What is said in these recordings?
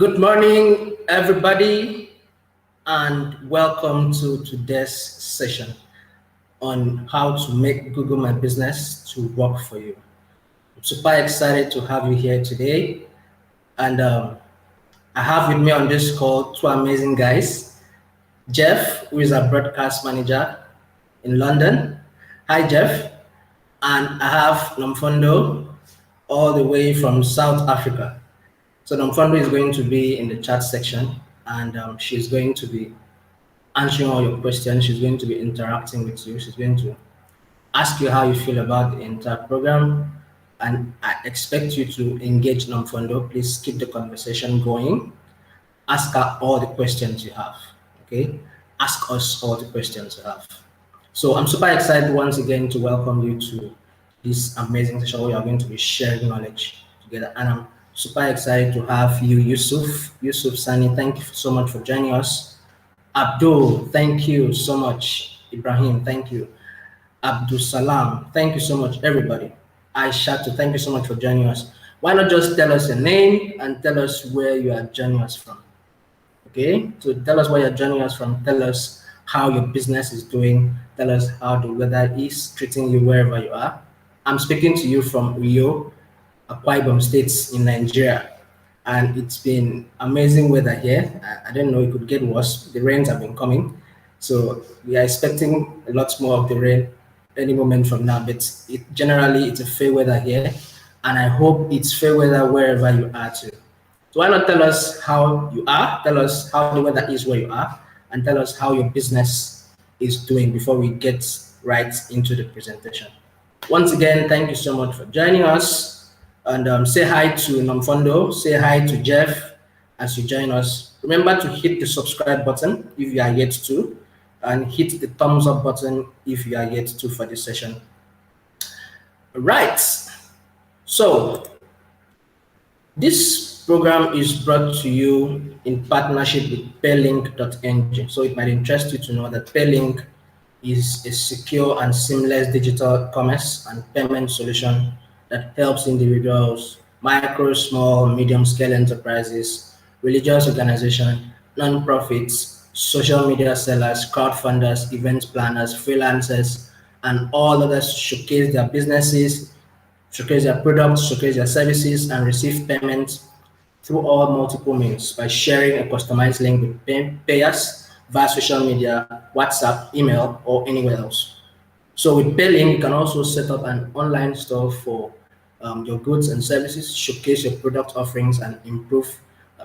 Good morning, everybody, and welcome to today's session on how to make Google My Business to work for you. I'm super excited to have you here today, and I have with me on this call two amazing guys. Jeff, who is a broadcast manager in London. Hi, Jeff. And I have Nomfundo all the way from South Africa. So Nomfundo is going to be in the chat section, and she's going to be answering all your questions. She's going to be interacting with you. She's going to ask you how you feel about the entire program. And I expect you to engage Nomfundo. Please keep the conversation going. Ask her all the questions you have. Okay? Ask us all the questions you have. So I'm super excited once again to welcome you to this amazing session where we are going to be sharing knowledge together. And I'm super excited to have you, Yusuf Sani. Thank you so much for joining us. Abdul, thank you so much. Ibrahim, thank you. Abdul Salam, thank you so much, everybody. Aishatu, thank you so much for joining us. Why not just tell us your name and tell us where you are joining us from? Okay, so tell us where you're joining us from. Tell us how your business is doing. Tell us how the weather is treating you wherever you are. I'm speaking to you from Uyo, Akwa Ibom States in Nigeria. And it's been amazing weather here. I didn't know it could get worse. The rains have been coming. So we are expecting a lot more of the rain any moment from now. But generally, it's a fair weather here. And I hope it's fair weather wherever you are too. So why not tell us how you are, tell us how the weather is where you are, and tell us how your business is doing before we get right into the presentation. Once again, thank you so much for joining us. And say hi to Nomfundo, say hi to Jeff as you join us. Remember to hit the subscribe button if you are yet to, and hit the thumbs up button if you are yet to for this session. Right. So this program is brought to you in partnership with paylink.ng. So it might interest you to know that Paylink is a secure and seamless digital commerce and payment solution that helps individuals, micro, small, medium-scale enterprises, religious organizations, non-profits, social media sellers, crowdfunders, event planners, freelancers, and all others showcase their businesses, showcase their products, showcase their services, and receive payments through all multiple means by sharing a customized link with payers via social media, WhatsApp, email, or anywhere else. So with Paylink, you can also set up an online store for your goods and services, showcase your product offerings, and improve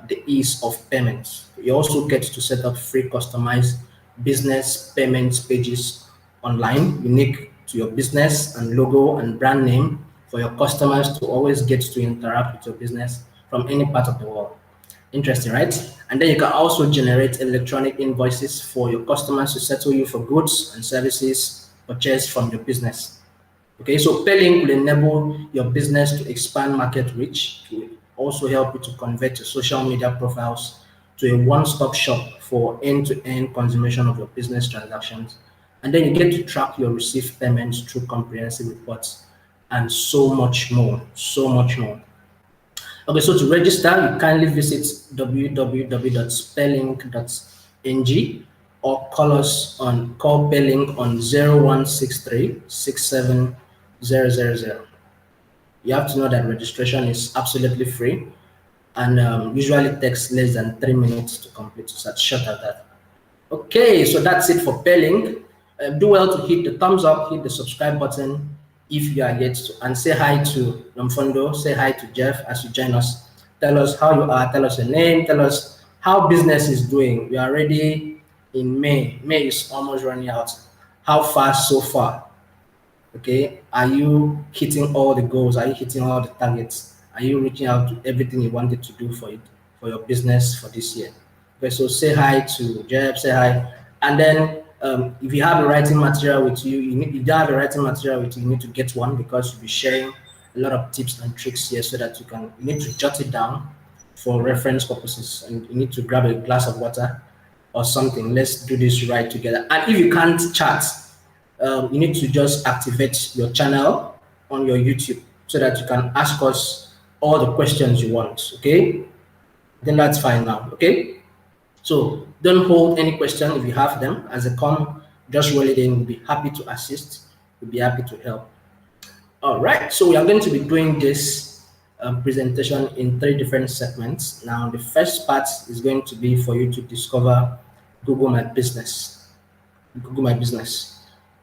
the ease of payments. You also get to set up free customized business payments pages online, unique to your business and logo and brand name for your customers to always get to interact with your business from any part of the world. Interesting, right? And then you can also generate electronic invoices for your customers to settle you for goods and services purchased from your business. Okay, so Paylink will enable your business to expand market reach, to also help you to convert your social media profiles to a one-stop shop for end-to-end consummation of your business transactions. And then you get to track your received payments through comprehensive reports and so much more, so much more. Okay, so to register, you kindly visit www.paylink.ng or call Paylink on 0163 67000. You have to know that registration is absolutely free and usually takes less than 3 minutes to complete. So that's short of that. Okay, so that's it for Paylink. Do well to hit the thumbs up, hit the subscribe button if you are yet to, and say hi to Nomfundo, say hi to Jeff as you join us. Tell us how you are, tell us your name, tell us how business is doing. We are already in May. May is almost running out. How far so far? Okay, are you hitting all the goals? Are you hitting all the targets? Are you reaching out to everything you wanted to do for it, for your business for this year? Okay, so say hi to Jeff, say hi, and then if you have the writing material with you, if you have the writing material with you, you need to get one because you'll be sharing a lot of tips and tricks here so that you need to jot it down for reference purposes, and you need to grab a glass of water or something. Let's do this right together. And if you can't chat, you need to just activate your channel on your YouTube so that you can ask us all the questions you want, okay? then that's fine now. Okay. So don't hold any question if you have them. As they come, just roll it in. We'll be happy to assist. We'll be happy to help. All right. So we are going to be doing this presentation in 3 different segments. Now, the first part is going to be for you to discover Google My Business. Google My Business.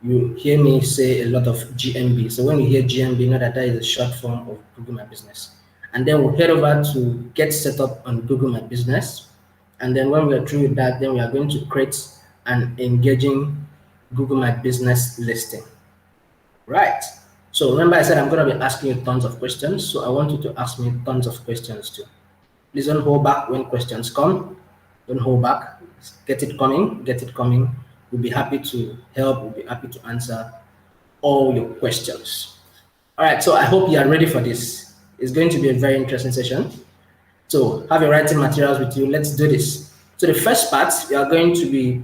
You hear me say a lot of GMB. So when you hear GMB, know that that is a short form of Google My Business. And then we'll head over to get set up on Google My Business. And then when we are through with that, then we are going to create an engaging Google My Business listing. Right. So remember I said I'm going to be asking you tons of questions. So I want you to ask me tons of questions too. Please don't hold back when questions come. Don't hold back. Get it coming. Get it coming. We'll be happy to help. We'll be happy to answer all your questions. All right. So I hope you are ready for this. It's going to be a very interesting session. So have your writing materials with you. Let's do this. So the first part, we are going to be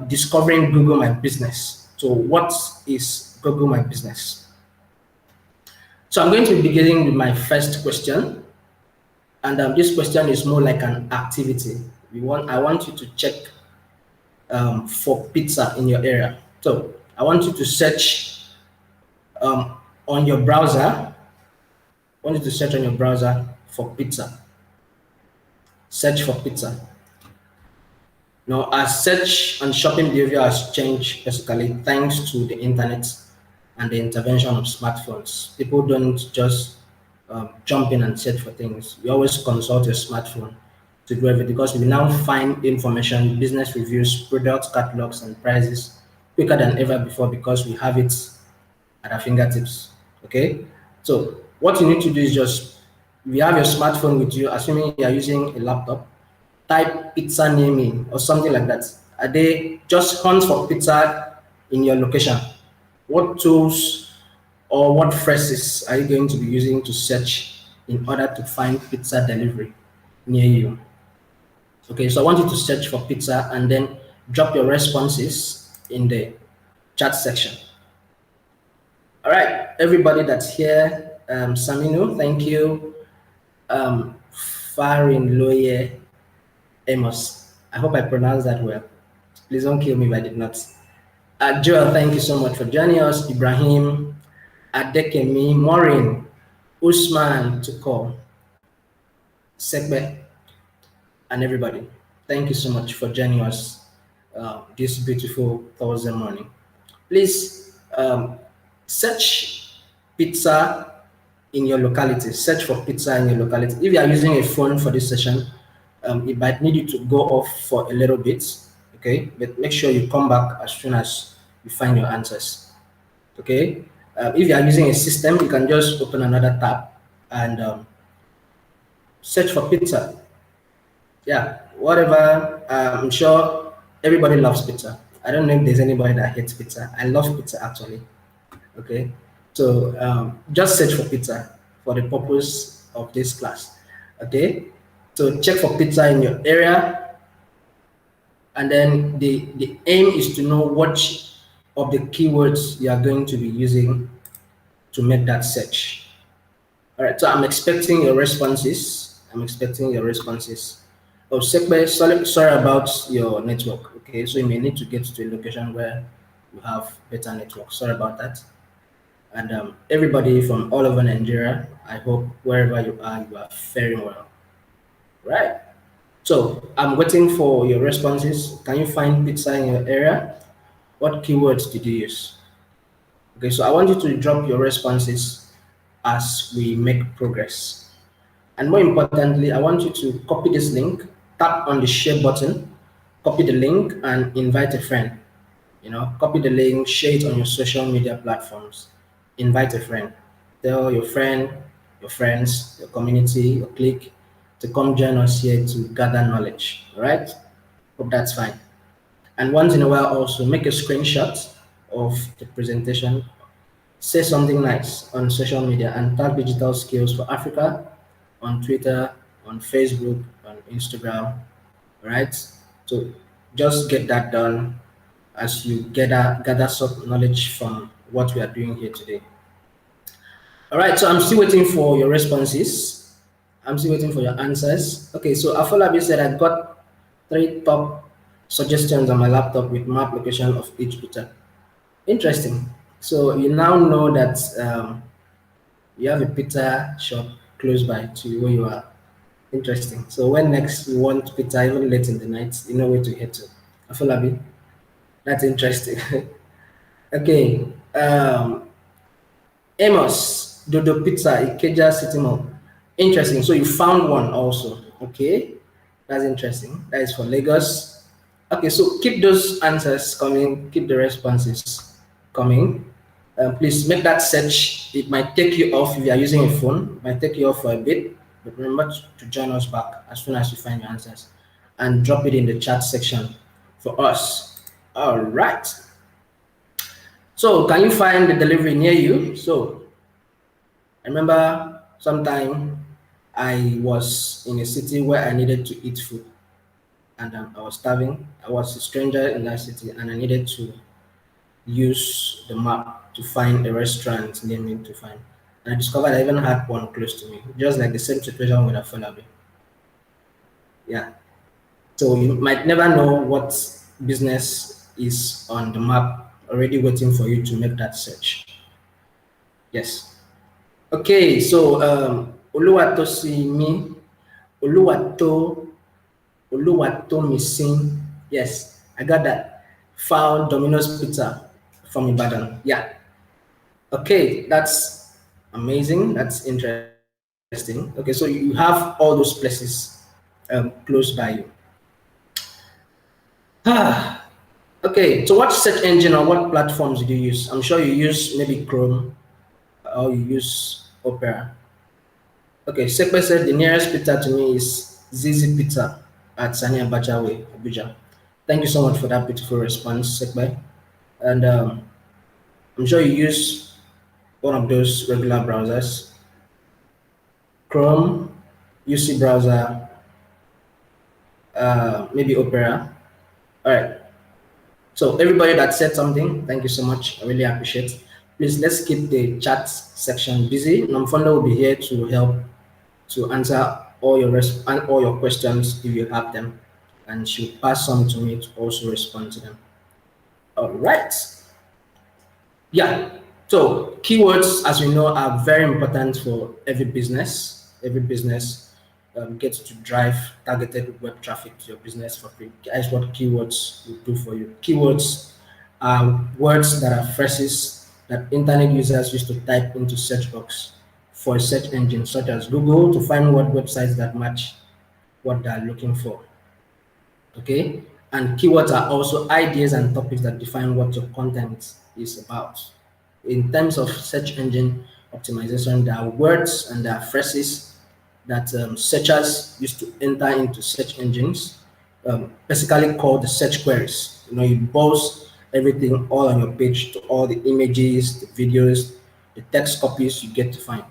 discovering Google My Business. So what is Google My Business? So I'm going to be beginning with my first question. And this question is more like an activity. I want you to check for pizza in your area. So I want you to search on your browser. I want you to search on your browser for pizza. Search for pizza. Now, our search and shopping behavior has changed basically thanks to the internet and the intervention of smartphones. People don't just jump in and search for things. You always consult your smartphone to do everything because we now find information, business reviews, product catalogs, and prices quicker than ever before because we have it at our fingertips. Okay, so what you need to do is just, if you have your smartphone with you, assuming you are using a laptop, type pizza naming or something like that. Are they just hunt for pizza in your location? What tools or what phrases are you going to be using to search in order to find pizza delivery near you? Okay, so I want you to search for pizza and then drop your responses in the chat section. All right, everybody that's here, Saminu, thank you. Farin Loye Amos, I hope I pronounced that well. Please don't kill me if I did not. Joel, thank you so much for joining us. Ibrahim, Adekemi, Maureen, Usman, Tuko, Sekbe, and everybody. Thank you so much for joining us this beautiful Thursday morning. Please search pizza in your locality. Search for pizza in your locality. If you are using a phone for this session, it might need you to go off for a little bit, okay? But make sure you come back as soon as you find your answers, okay? If you are using a system, you can just open another tab and search for pizza. Yeah, whatever. I'm sure everybody loves pizza. I don't know if there's anybody that hates pizza. I love pizza actually, okay? So just search for pizza for the purpose of this class, okay? So check for pizza in your area, and then the aim is to know which of the keywords you are going to be using to make that search. All right, so I'm expecting your responses. I'm expecting your responses. Oh, Sekbe, sorry about your network. Okay, so you may need to get to a location where you have better network. Sorry about that. And everybody from all over Nigeria, I hope wherever you are faring well. Right. So I'm waiting for your responses. Can you find pizza in your area? What keywords did you use? Okay, so I want you to drop your responses as we make progress. And more importantly, I want you to copy this link, tap on the share button, copy the link and invite a friend. You know, copy the link, share it on your social media platforms, invite a friend. Tell your friend, your friends, your community, your clique to come join us here to gather knowledge, all right? Hope that's fine. And once in a while also make a screenshot of the presentation, say something nice on social media and tag Digital Skills for Africa on Twitter, on Facebook, on Instagram, all right? So just get that done as you gather some knowledge from what we are doing here today. All right, so I'm still waiting for your responses. I'm still waiting for your answers. Okay, so Afolabi said I got 3 top suggestions on my laptop with map location of each pizza. Interesting. So you now know that you have a pizza shop close by to where you are. Interesting. So when next you want pizza, even late in the night, you know where to head to. Afolabi, that's interesting. Okay. Amos, Dodo Pizza, Ikeja City Mall. Interesting. So you found one also. Okay. That's interesting. That is for Lagos. Okay, so keep those answers coming, keep the responses coming. Please make that search. It might take you off if you are using a phone, it might take you off for a bit, but remember to join us back as soon as you find your answers and drop it in the chat section for us. All right. So, can you find the delivery near you? So, I remember sometime I was in a city where I needed to eat food and I was starving. I was a stranger in that city and I needed to use the map to find a restaurant near me to find. And I discovered I even had one close to me, just like the same situation with Afolabi. Yeah. So you might never know what business is on the map already waiting for you to make that search. Yes. Okay, so Oluwato Simi, Oluwato, Oluwato missing. Yes, I got that. Found Domino's Pizza from Ibadan. Yeah. Okay, that's amazing. That's interesting. Okay, so you have all those places close by you. Okay, so what search engine or what platforms do you use? I'm sure you use maybe Chrome or you use Opera. Okay, Sekpe said the nearest pizza to me is Zizi Pizza at Sani Abacha Way, Abuja. Thank you so much for that beautiful response, Sekpe. And I'm sure you use one of those regular browsers, Chrome, UC browser, maybe Opera. All right. So everybody that said something, thank you so much. I really appreciate it. Please let's keep the chat section busy. Namfonda will be here to help to answer all your questions if you have them, and she'll pass some to me to also respond to them. All right. Yeah. So keywords, as we know, are very important for every business. Every business gets to drive targeted web traffic to your business for free. That's what keywords will do for you. Keywords are words that are phrases that internet users use to type into search box for a search engine such as Google to find what websites that match what they're looking for. Okay, and keywords are also ideas and topics that define what your content is about. In terms of search engine optimization, there are words and there are phrases that searchers use to enter into search engines, basically called the search queries. You know, you boast everything all on your page to all the images, the videos, the text copies you get to find.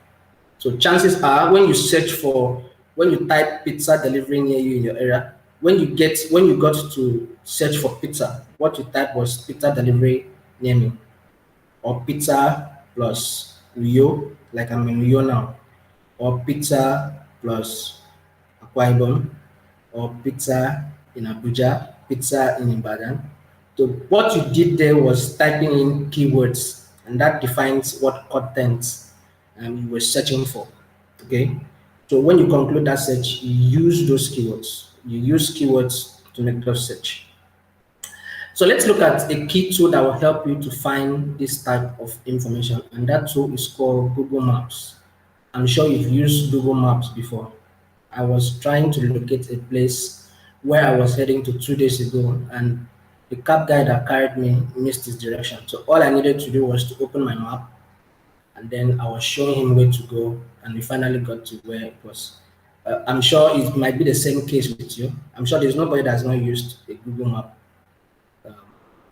So chances are when you search for, when you type pizza delivery near you in your area, when you got to search for pizza, what you type was pizza delivery near me, or pizza plus Rio, like I'm in Rio now, or pizza plus Akwa Ibom, or pizza in Abuja, pizza in Ibadan. So what you did there was typing in keywords, and that defines what content you were searching for. Okay, so when you conclude that search, you use those keywords. You use keywords to make those search. So let's look at a key tool that will help you to find this type of information, and that tool is called Google Maps. I'm sure you've used Google Maps before. I was trying to locate a place where I was heading to 2 days ago, and the cab guy that carried me missed his direction. So all I needed to do was to open my map, and then I was showing him where to go, and we finally got to where it was. I'm sure it might be the same case with you. I'm sure there's nobody that's not used a Google Map, um,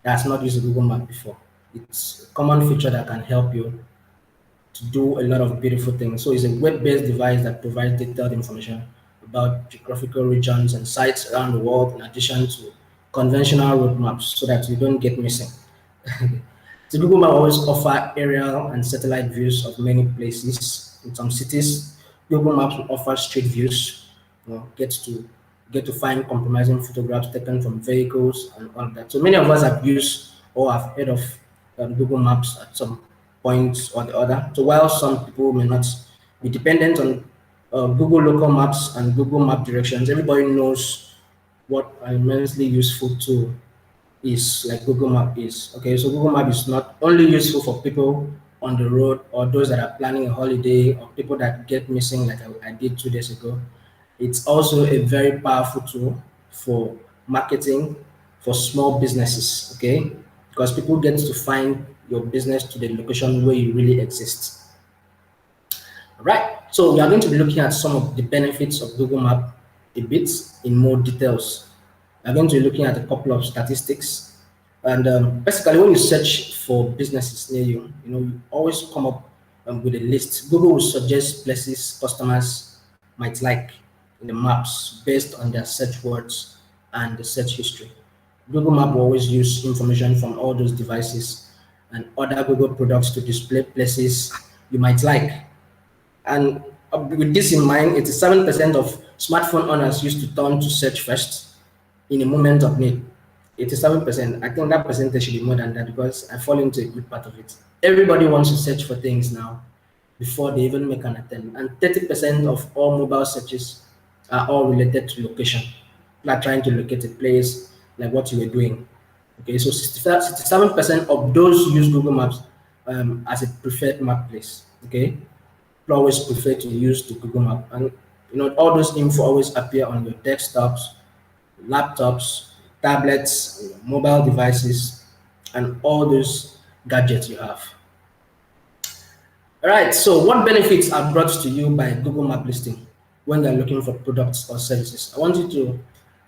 that's not used a Google Map before. It's a common feature that can help you to do a lot of beautiful things. So it's a web-based device that provides detailed information about geographical regions and sites around the world, in addition to conventional road maps, so that you don't get missing. The Google Map always offer aerial and satellite views of many places. In some cities, Google Maps will offer street views, get to find compromising photographs taken from vehicles and all that. So many of us have used or have heard of Google Maps at some point or the other. So while some people may not be dependent on Google local maps and Google map directions, everybody knows what an immensely useful tool is, like Google Map is. Okay, so Google Map is not only useful for people on the road or those that are planning a holiday or people that get missing, like I did 2 days ago. It's also a very powerful tool for marketing for small businesses. Okay, because people get to find your business to the location where you really exist. Right. So we are going to be looking at some of the benefits of Google Map a bit in more details. We are going to be looking at a couple of statistics. And basically, when you search for businesses near you, you always come up with a list. Google will suggest places customers might like in the maps based on their search words and the search history. Google Map will always use information from all those devices and other Google products to display places you might like. And with this in mind, 87% of smartphone owners used to turn to search first in a moment of need. 87%. I think that percentage should be more than that because I fall into a good part of it. Everybody wants to search for things now before they even make an attempt. And 30% of all mobile searches are all related to location. Like trying to locate a place, like what you were doing. Okay, so 67% of those use Google Maps as a preferred map place. Okay, always prefer to use the Google Map. And all those info always appear on your desktops, laptops, tablets, mobile devices, and all those gadgets you have. All right, so what benefits are brought to you by Google Map listing when you're looking for products or services? I want you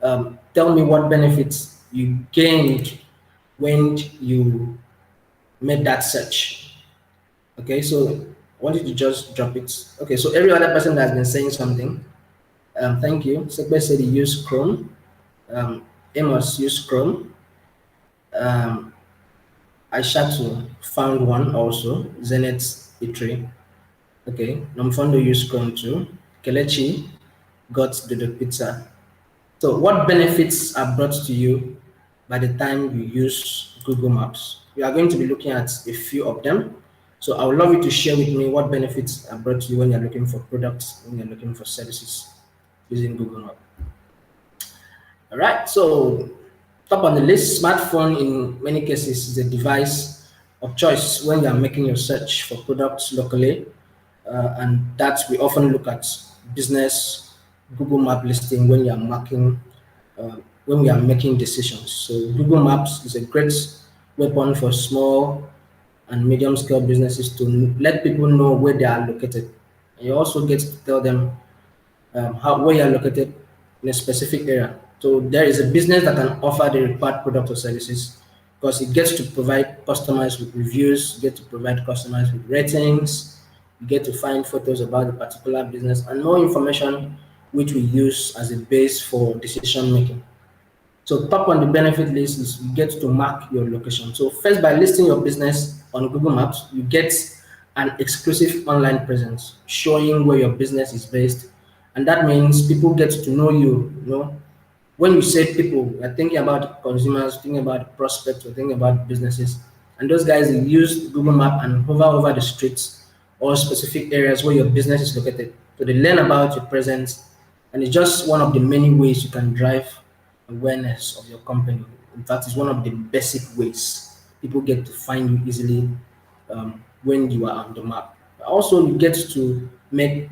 to tell me what benefits you gained when you made that search. Okay, so I want you to just drop it. Okay, so every other person that has been saying something, thank you. Sekbe said he used Chrome. Amos used Chrome. Aishatu found one also. Zenith Itri. Okay, Nomfondo used Chrome too. Kelechi got the pizza. So what benefits are brought to you by the time you use Google Maps? We are going to be looking at a few of them. So I would love you to share with me what benefits are brought to you when you're looking for products, when you're looking for services using Google Maps. All right, so top on the list, smartphone in many cases is a device of choice when you are making your search for products locally. And that we often look at business Google Map listing when you are when we are making decisions. So Google Maps is a great weapon for small and medium-scale businesses to let people know where they are located. And you also get to tell them where you are located in a specific area. So there is a business that can offer the required product or services because it gets to provide customers with reviews, get to provide customers with ratings, you get to find photos about the particular business and more information which we use as a base for decision making. So top on the benefit list is you get to mark your location. So first, by listing your business on Google Maps, you get an exclusive online presence showing where your business is based. And that means people get to know you, when you say people, you're thinking about consumers, thinking about prospects, or thinking about businesses. And those guys they use Google Map and hover over the streets or specific areas where your business is located. So they learn about your presence. And it's just one of the many ways you can drive awareness of your company. In fact, it's one of the basic ways people get to find you easily when you are on the map. Also, you get to make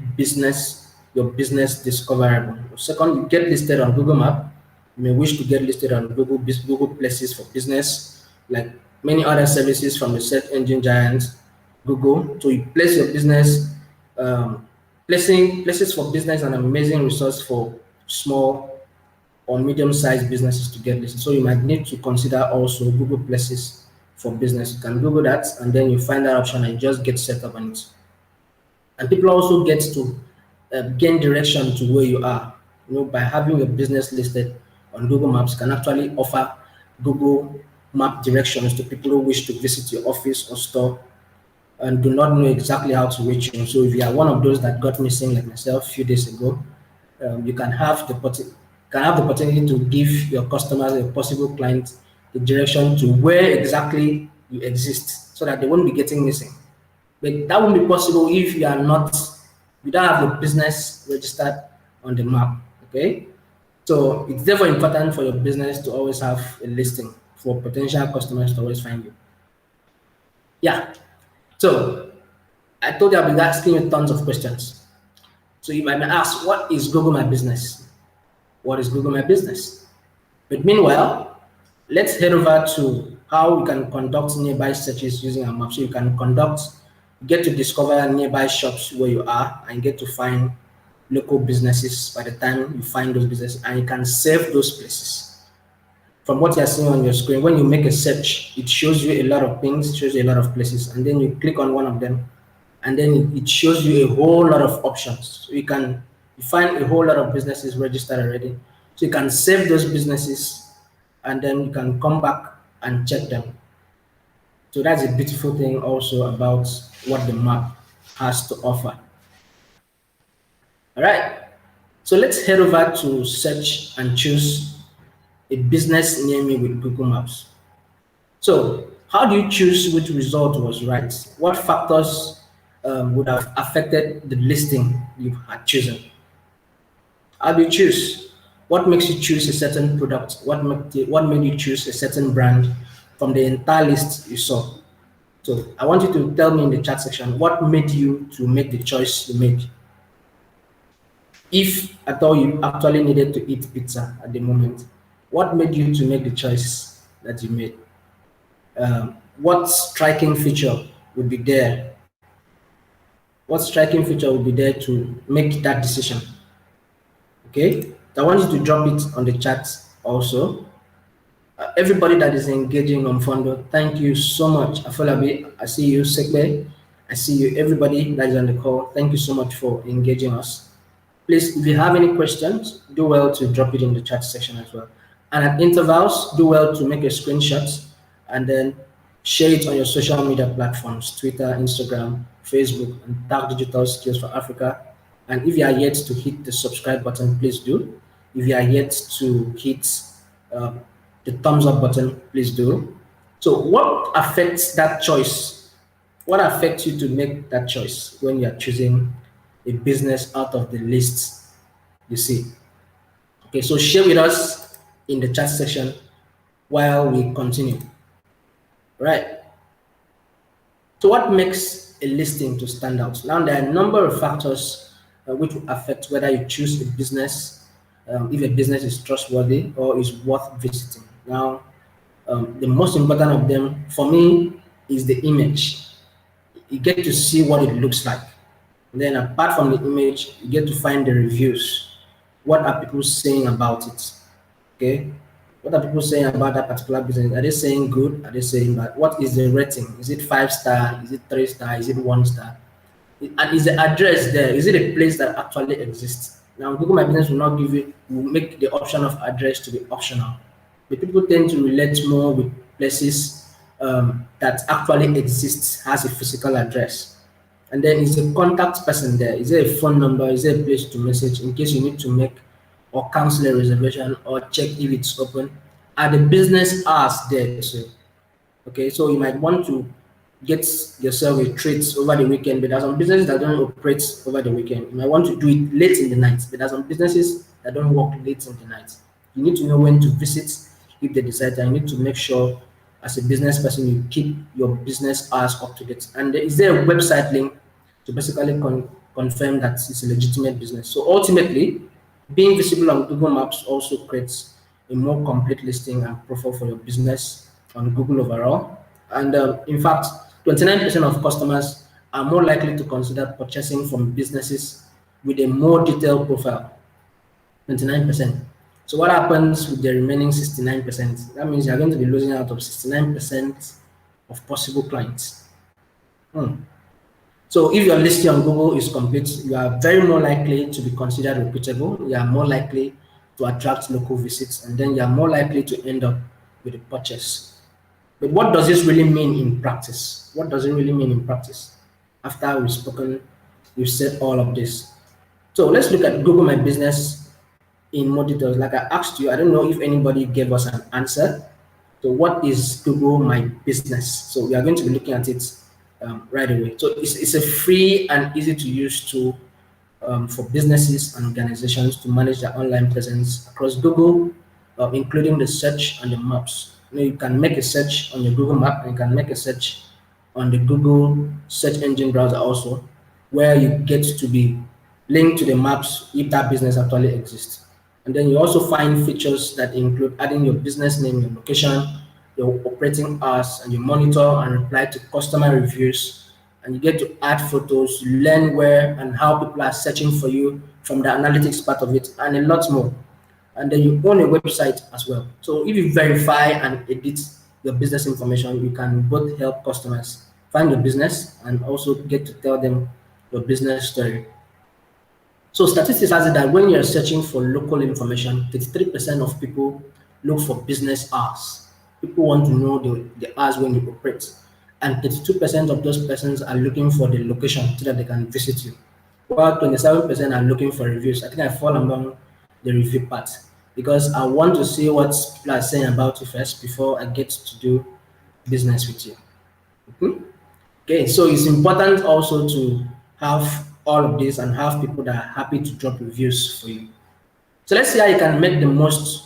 your business discoverable. Second, you get listed on Google Map. You may wish to get listed on Google Places for business, like many other services from the search engine giants, Google. So you place your business. Placing places for business is an amazing resource for small or medium-sized businesses to get listed. So you might need to consider also Google Places for business. You can Google that, and then you find that option and you just get set up on it. And people also get to gain direction to where you are. By having your business listed on Google Maps, can actually offer Google Map directions to people who wish to visit your office or store and do not know exactly how to reach you. So if you are one of those that got missing like myself a few days ago, you can have the opportunity to give your customers, a possible client, the direction to where exactly you exist, so that they won't be getting missing. But that won't be possible if you don't have your business registered on the map. Okay, so it's therefore important for your business to always have a listing for potential customers to always find you. Yeah. So I told you I'll be asking you tons of questions. So you might ask, what is Google My Business? What is Google My Business? But meanwhile, let's head over to how we can conduct nearby searches using a map. So you can get to discover nearby shops where you are and get to find local businesses by the time you find those businesses, and you can save those places. From what you're seeing on your screen, when you make a search, it shows you a lot of things, shows you a lot of places, and then you click on one of them, and then it shows you a whole lot of options. So you find a whole lot of businesses registered already. So you can save those businesses, and then you can come back and check them. So that's a beautiful thing also about what the map has to offer. All right. So let's head over to search and choose a business near me with Google Maps. So how do you choose which result was right? What factors would have affected the listing you had chosen? How do you choose? What makes you choose a certain product? What made you choose a certain brand from the entire list you saw? So I want you to tell me in the chat section what made you to make the choice you made. If at all you actually needed to eat pizza at the moment, what made you to make the choice that you made? What striking feature would be there? What striking feature would be there to make that decision? Okay, I want you to drop it on the chat also. Everybody that is engaging on Fondo, thank you so much. Afolabi, I see you. Sekbe, I see you. Everybody that is on the call, thank you so much for engaging us. Please, if you have any questions, do well to drop it in the chat section as well. And at intervals, do well to make a screenshot and then share it on your social media platforms, Twitter, Instagram, Facebook, and tag Digital Skills for Africa. And if you are yet to hit the subscribe button, please do. If you are yet to hit the thumbs up button, please do. So what affects that choice? What affects you to make that choice when you are choosing a business out of the list you see? Okay, so share with us in the chat section while we continue. Right. So what makes a listing to stand out? Now there are a number of factors which will affect whether you choose a business, if a business is trustworthy or is worth visiting. Now, the most important of them for me is the image. You get to see what it looks like. And then apart from the image, you get to find the reviews. What are people saying about it? Okay. What are people saying about that particular business? Are they saying good? Are they saying bad? What is the rating? Is it 5-star? Is it 3-star? Is it 1-star? And is the address there? Is it a place that actually exists? Now, Google My Business will make the option of address to be optional. But people tend to relate more with places that actually exists, has a physical address. And then is a contact person there? Is there a phone number? Is there a place to message in case you need to make or cancel a reservation or check if it's open? Are the business hours there too? Okay, so you might want to get yourself a treat over the weekend, but there's some businesses that don't operate over the weekend. You might want to do it late in the night, but there's some businesses that don't work late in the night. You need to know when to visit if they decide, and you need to make sure as a business person you keep your business hours up to date. And is there a website link to basically confirm that it's a legitimate business? So ultimately, being visible on Google Maps also creates a more complete listing and profile for your business on Google overall. And in fact, 29% of customers are more likely to consider purchasing from businesses with a more detailed profile. 29%. So what happens with the remaining 69%? That means you're going to be losing out of 69% of possible clients. So if your listing on Google is complete, you are very more likely to be considered reputable. You are more likely to attract local visits, and then you are more likely to end up with a purchase. But what does this really mean in practice? What does it really mean in practice? After we've said all of this. So let's look at Google My Business in more details. Like I asked you, I don't know if anybody gave us an answer. So what is Google My Business? So we are going to be looking at it right away. So it's a free and easy to use tool for businesses and organizations to manage their online presence across Google, including the search and the maps. You can make a search on your Google map and you can make a search on the Google search engine browser also, where you get to be linked to the maps if that business actually exists. And then you also find features that include adding your business name, your location, your operating hours, and you monitor and reply to customer reviews. And you get to add photos, learn where and how people are searching for you from the analytics part of it, and a lot more. And then you own a website as well. So if you verify and edit your business information, you can both help customers find your business and also get to tell them your business story. So statistics has it that when you're searching for local information, 33% of people look for business hours. People want to know the hours when you operate. And 32% of those persons are looking for the location so that they can visit you. While 27% are looking for reviews. I think I fall among the review part because I want to see what people are saying about you first before I get to do business with you. Mhm. Okay, so it's important also to have all of this and have people that are happy to drop reviews for you. So let's see how you can make the most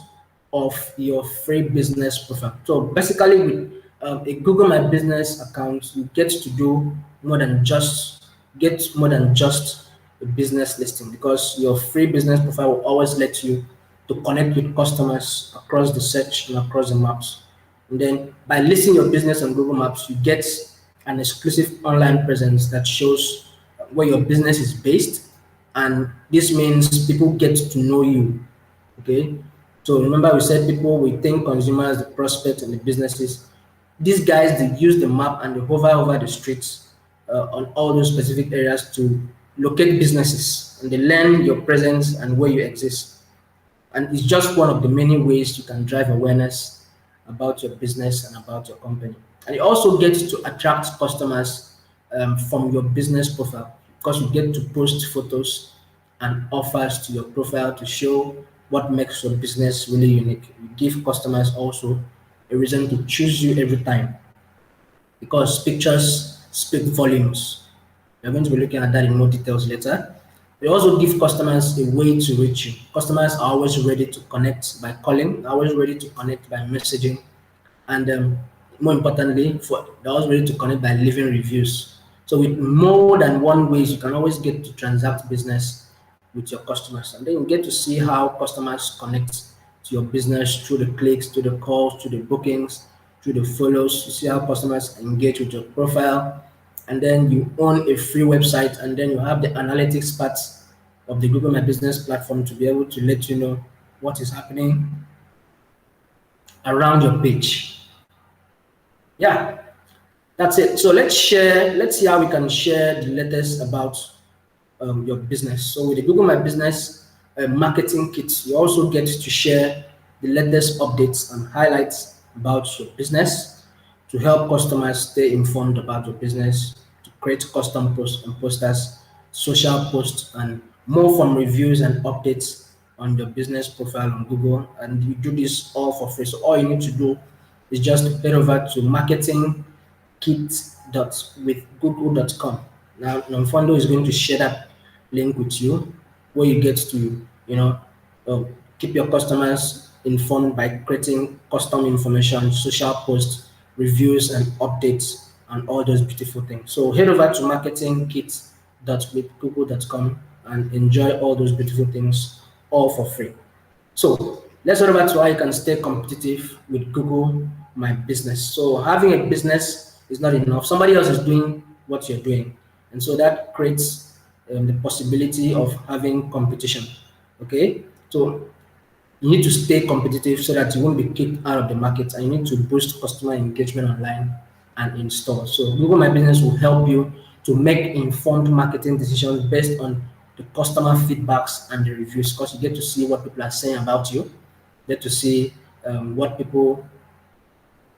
of your free business profile. So basically, with a Google My Business account, you get to do more than just a business listing because your free business profile will always let you to connect with customers across the search and across the maps. And then by listing your business on Google Maps, you get an exclusive online presence that shows where your business is based. And this means people get to know you. Okay. So remember we said people, we think consumers, the prospects and the businesses. These guys, they use the map and they hover over the streets on all those specific areas to locate businesses and they learn your presence and where you exist. And it's just one of the many ways you can drive awareness about your business and about your company. And it also gets to attract customers from your business profile because you get to post photos and offers to your profile to show what makes your business really unique. You give customers also a reason to choose you every time because pictures speak volumes. We're going to be looking at that in more details later. We also give customers a way to reach you. Customers are always ready to connect by calling, always ready to connect by messaging, and more importantly, they're always ready to connect by leaving reviews. So with more than one ways, you can always get to transact business with your customers, and then you get to see how customers connect to your business through the clicks, through the calls, through the bookings, through the follows. You see how customers engage with your profile, and then you own a free website, and then you have the analytics part of the Google My Business platform to be able to let you know what is happening around your page. Yeah, that's it. So let's see how we can share the latest about your business. So with the Google My Business marketing kit, you also get to share the latest updates and highlights about your business to help customers stay informed about your business, to create custom posts and posters, social posts, and more from reviews and updates on your business profile on Google. And you do this all for free. So all you need to do is just head over to marketingkit.withgoogle.com. Now, Namfondo is going to share that link with you where you get to, uh, keep your customers informed by creating custom information, social posts, reviews, and updates, and all those beautiful things. So head over to marketingkit.withgoogle.com and enjoy all those beautiful things all for free. So let's go back to how you can stay competitive with Google My Business. So having a business is not enough. Somebody else is doing what you're doing. And so that creates the possibility of having competition. Okay. So you need to stay competitive so that you won't be kicked out of the market and you need to boost customer engagement online and in store. So Google My Business will help you to make informed marketing decisions based on the customer feedbacks and the reviews because you get to see what people are saying about you, get to see what people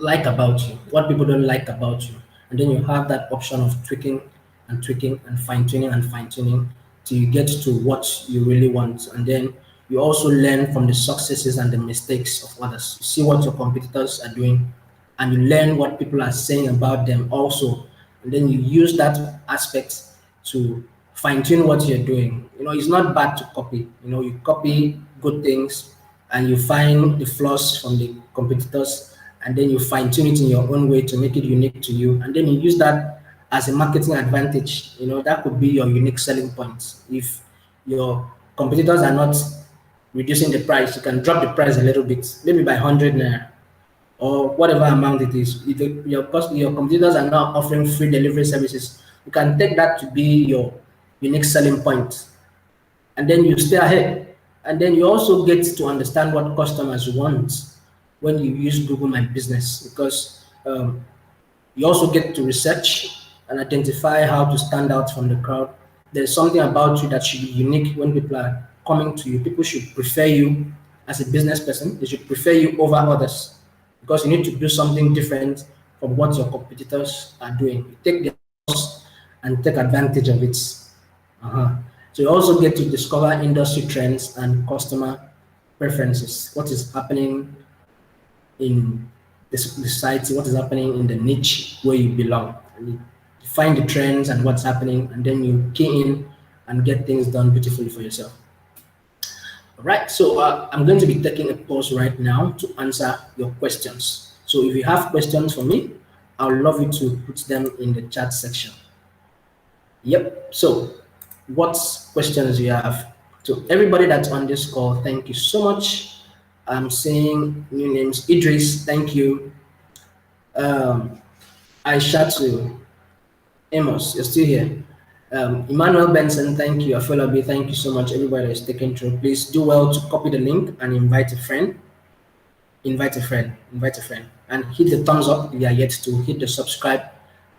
like about you, what people don't like about you. And then you have that option of tweaking and fine tuning till you get to what you really want. And then you also learn from the successes and the mistakes of others. You see what your competitors are doing and you learn what people are saying about them also. And then you use that aspect to fine tune what you're doing. It's not bad to copy. You copy good things and you find the flaws from the competitors and then you fine tune it in your own way to make it unique to you. And then you use that as a marketing advantage. That could be your unique selling point. If your competitors are not reducing the price, you can drop the price a little bit, maybe by 100 naira or whatever amount it is. If your competitors are now offering free delivery services, you can take that to be your unique selling point, and then you stay ahead. And then you also get to understand what customers want when you use Google My Business, because you also get to research and identify how to stand out from the crowd. There's something about you that should be unique when people are coming to you. People should prefer you as a business person. They should prefer you over others because you need to do something different from what your competitors are doing. You take the loss and take advantage of it. So you also get to discover industry trends and customer preferences. What is happening in the society, what is happening in the niche where you belong. And you find the trends and what's happening, and then you key in and get things done beautifully for yourself. All right, so I'm going to be taking a pause right now to answer your questions. So if you have questions for me, I would love you to put them in the chat section. Yep, so what questions do you have? To everybody that's on this call, thank you so much. I'm seeing new names. Idris, thank you. Aishatu, Amos, you're still here. Emmanuel Benson, thank you. Afolabi, thank you so much. Everybody is taking through. Please do well to copy the link and invite a friend. Invite a friend. Invite a friend. And hit the thumbs up if you are yet to. Hit the subscribe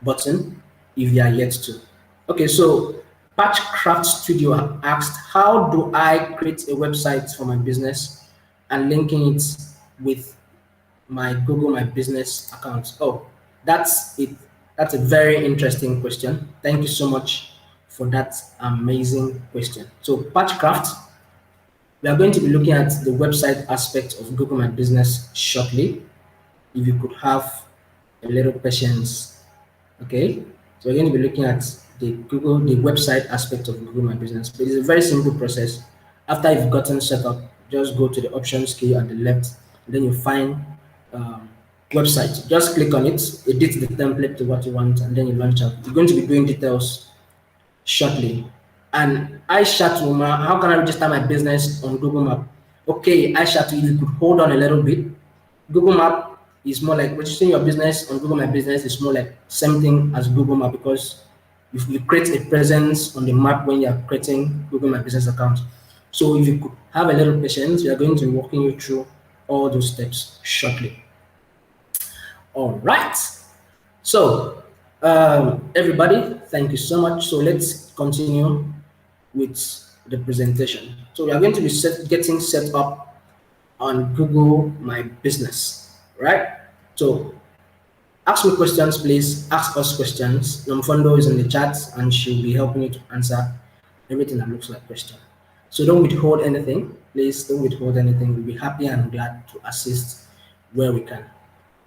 button if you are yet to. Okay, so Patchcraft Studio asked, how do I create a website for my business and linking it with my Google My Business account? Oh, that's it. That's a very interesting question. Thank you so much for that amazing question. So Patchcraft, we are going to be looking at the website aspect of Google My Business shortly. If you could have a little patience, okay? So we're going to be looking at the website aspect of Google My Business. But it's a very simple process. After you've gotten set up, just go to the options key at the left, and then you find website. Just click on it, edit the template to what you want, and then you launch out. You're going to be doing details shortly. And Aishatu, how can I register my business on Google Map? Okay, Aishatu, if you could hold on a little bit. Google Map is more like registering your business on Google My Business is more like same thing as Google Map, because you create a presence on the map when you're creating Google My Business account. So if you could have a little patience, we are going to be walking you through all those steps shortly. All right. So everybody, thank you so much. So let's continue with the presentation. So we are going to be getting set up on Google My Business, right? So ask me questions, please. Ask us questions. Nomfondo is in the chat and she'll be helping you to answer everything that looks like question. So don't withhold anything. Please don't withhold anything. We'll be happy and glad to assist where we can.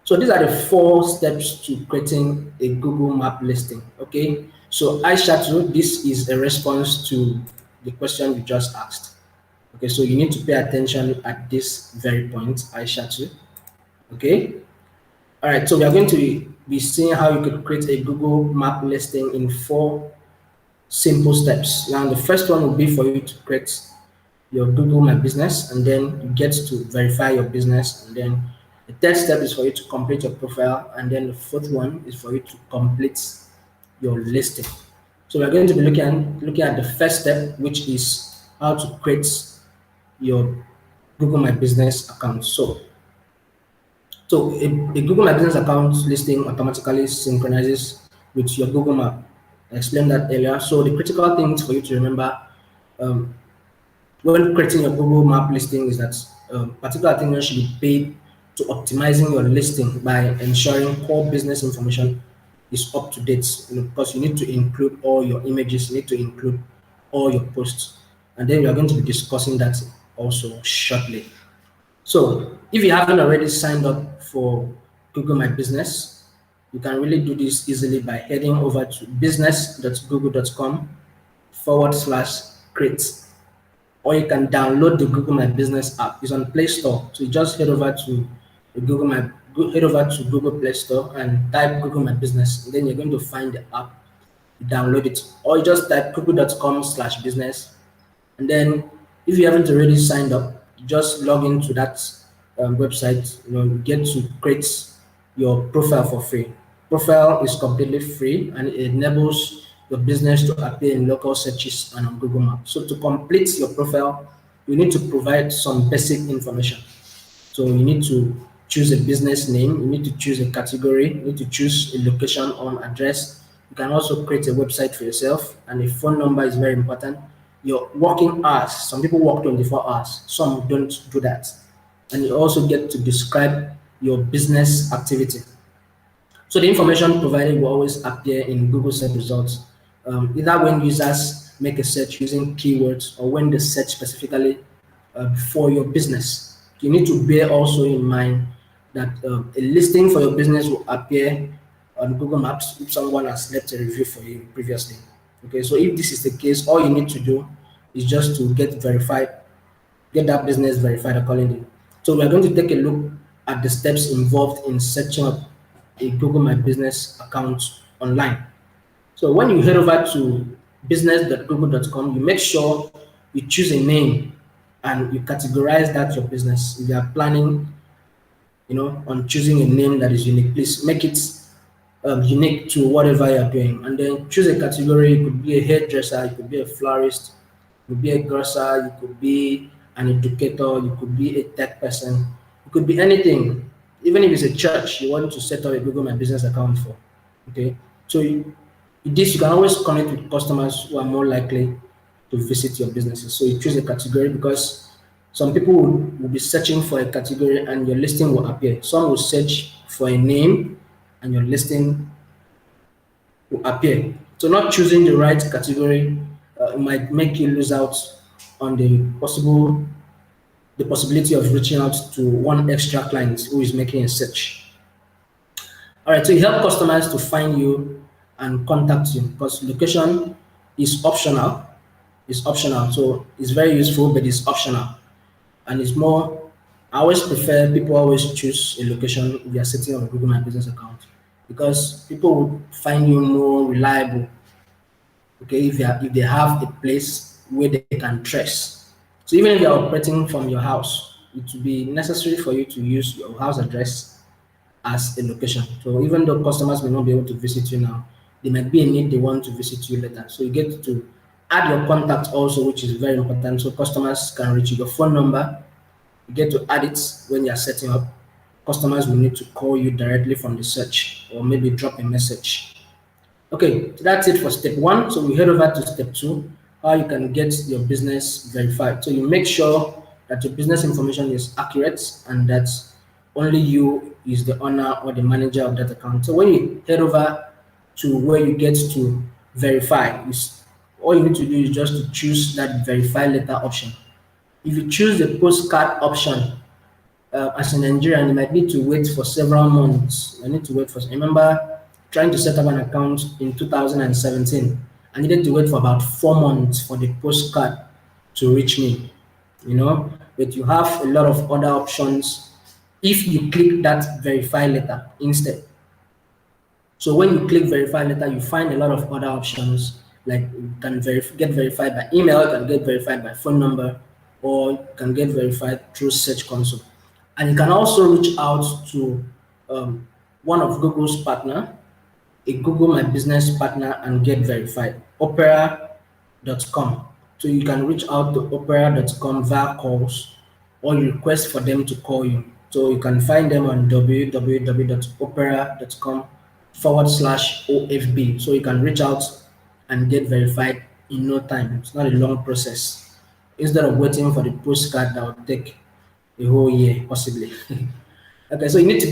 So these are the 4 steps to creating a Google Map listing, okay? So Aishatu, this is a response to the question you just asked. Okay, so you need to pay attention at this very point, Aishatu, okay? All right, so we are going to be seeing how you could create a Google Map listing in 4 simple steps. Now, the first one will be for you to create your Google My Business, and then you get to verify your business, and then the third step is for you to complete your profile, and then the fourth one is for you to complete your listing. So we're going to be looking at the first step, which is how to create your Google My Business account. So a Google My Business account listing automatically synchronizes with your Google Map. I explained that earlier. So the critical things for you to remember when creating your Google Map listing is that particular things should be paid to optimizing your listing by ensuring core business information is up to date. Because you need to include all your images, you need to include all your posts, and then we are going to be discussing that also shortly. So if you haven't already signed up for Google My Business, you can really do this easily by heading over to business.google.com/create, or you can download the Google My Business app. It's on Play Store. So you just head over to Google Play Store and type Google My Business. And then you're going to find the app. You download it, or you just type google.com/business. And then if you haven't already signed up, just log into that website. You get to create your profile for free. Profile is completely free, and it enables your business to appear in local searches and on Google Maps. So to complete your profile, you need to provide some basic information. So you need to choose a business name, you need to choose a category, you need to choose a location or an address. You can also create a website for yourself, and a phone number is very important. Your working hours, some people work 24 hours, some don't do that. And you also get to describe your business activity. So the information provided will always appear in Google search results, either when users make a search using keywords or when they search specifically for your business. You need to bear also in mind that a listing for your business will appear on Google Maps if someone has left a review for you previously. Okay, so if this is the case, all you need to do is just to get that business verified accordingly. So we're going to take a look at the steps involved in setting up a Google My Business account online. So when you head over to business.google.com, you make sure you choose a name and you categorize that your business. If you are planning, on choosing a name that is unique, please make it unique to whatever you're doing. And then choose a category. It could be a hairdresser, it could be a florist, it could be a grocer, it could be an educator, you could be a tech person, it could be anything. Even if it's a church you want to set up a Google My Business account for. Okay, so this you can always connect with customers who are more likely to visit your businesses. So you choose a category because some people will be searching for a category and your listing will appear. Some will search for a name and your listing will appear. So not choosing the right category might make you lose out on the possibility of reaching out to one extra client who is making a search. All right, so you help customers to find you and contact you because location is optional. It's optional, so it's very useful, but it's optional, and it's more. I always prefer people always choose a location if they are setting up a Google My Business account because people will find you more reliable. Okay, if they have a place where they can trace. So even if you're operating from your house, it will be necessary for you to use your house address as a location. So even though customers may not be able to visit you now, there might be a need they want to visit you later. So you get to add your contact also, which is very important. So customers can reach you. Your phone number, you get to add it when you're setting up. Customers will need to call you directly from the search or maybe drop a message. Okay, so that's it for step one. So we head over to step two, how you can get your business verified. So you make sure that your business information is accurate and that only you is the owner or the manager of that account. So when you head over to where you get to verify, all you need to do is just to choose that verify letter option. If you choose the postcard option, as a Nigerian, you might need to wait for several months. I need to wait for. I remember trying to set up an account in 2017. I needed to wait for about 4 months for the postcard to reach me. But you have a lot of other options if you click that verify letter instead. So when you click verify letter, you find a lot of other options like you can get verified by email, you can get verified by phone number, or you can get verified through Search Console. And you can also reach out to one of Google's partner, a Google My Business partner, and get verified. Opera.com. So you can reach out to opera.com via calls or you request for them to call you. So you can find them on www.opera.com/OFB. So you can reach out and get verified in no time. It's not a long process. Instead of waiting for the postcard that will take a whole year, possibly. Okay, so you need to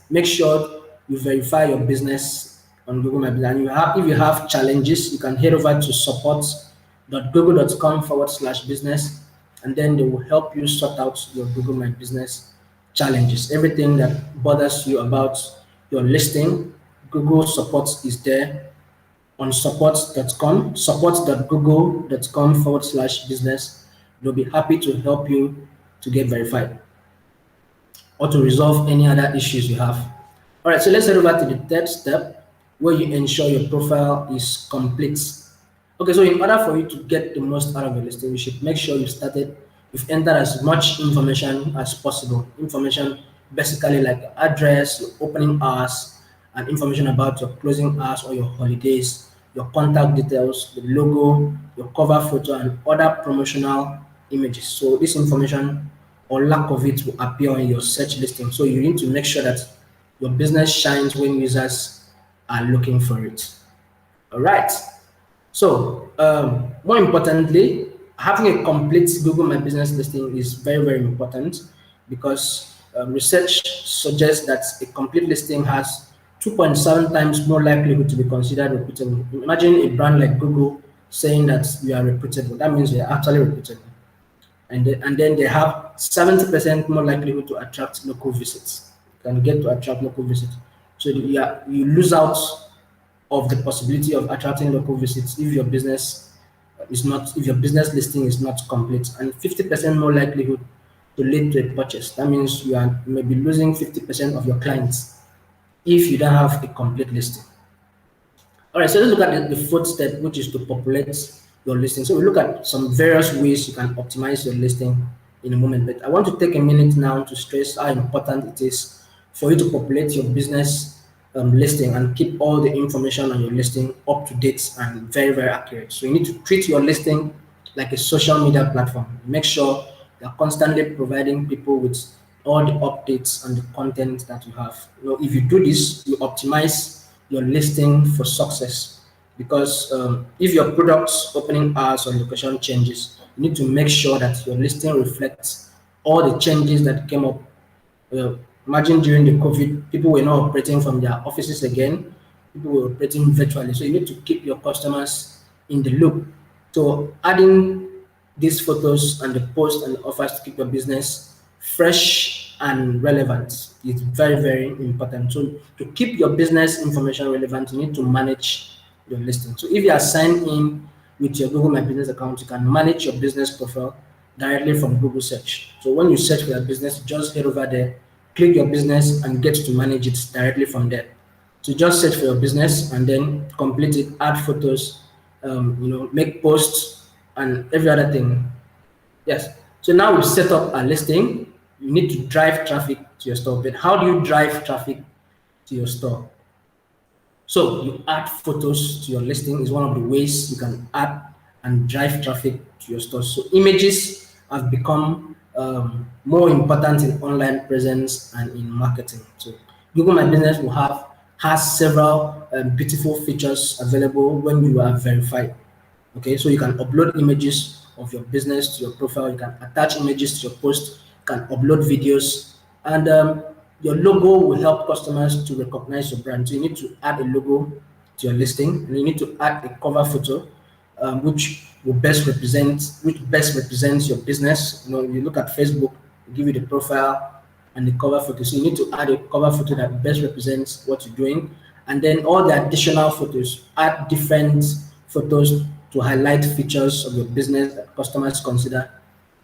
make sure you verify your business on Google My Business. And if you have challenges, you can head over to support.google.com/business, and then they will help you sort out your Google My Business challenges. Everything that bothers you about your listing, Google support is there on support.google.com/business. They'll be happy to help you to get verified or to resolve any other issues you have. All right, so let's head over to the third step where you ensure your profile is complete. Okay, so in order for you to get the most out of your listing, you should make sure you've entered as much information as possible. Information basically like your address, your opening hours, and information about your closing hours or your holidays, your contact details, the logo, your cover photo, and other promotional images. So this information or lack of it will appear on your search listing. So you need to make sure that your business shines when users are looking for it. All right. So more importantly, having a complete Google My Business listing is very, very important because research suggests that a complete listing has 2.7 times more likelihood to be considered reputable. Imagine a brand like Google saying that you are reputable. That means you are actually reputable. And then they have 70% more likelihood to attract local visits. Can get to attract local visits. So you lose out of the possibility of attracting local visits if your business listing is not complete, and 50% more likelihood to lead to a purchase. That means you may be losing 50% of your clients if you don't have a complete listing. All right, so let's look at the fourth step, which is to populate your listing. So we look at some various ways you can optimize your listing in a moment, but I want to take a minute now to stress how important it is for you to populate your business listing and keep all the information on your listing up to date and very, very accurate. So you need to treat your listing like a social media platform. Make sure you're constantly providing people with all the updates and the content that you have. If you do this, you optimize your listing for success, because if your product's opening hours or location changes, you need to make sure that your listing reflects all the changes that came up. Imagine during the COVID, people were not operating from their offices again. People were operating virtually. So you need to keep your customers in the loop. So adding these photos and the posts and the offers to keep your business fresh and relevant is very, very important. So to keep your business information relevant, you need to manage your listing. So if you are signed in with your Google My Business account, you can manage your business profile directly from Google search. So when you search for your business, just head over there, click your business, and get to manage it directly from there. So just search for your business and then complete it, add photos, make posts and every other thing. Yes. So now we've set up a listing. You need to drive traffic to your store. But how do you drive traffic to your store? So you add photos to your listing is one of the ways you can add and drive traffic to your store. So images have become more important in online presence and in marketing. So Google My Business has several beautiful features available when you are verified. Okay, so you can upload images of your business to your profile. You can attach images to your post. You can upload videos, and your logo will help customers to recognize your brand. So you need to add a logo to your listing, and you need to add a cover photo, which best represents your business. You look at Facebook, give you the profile and the cover photo. So you need to add a cover photo that best represents what you're doing, and then all the additional photos. Add different photos to highlight features of your business that customers consider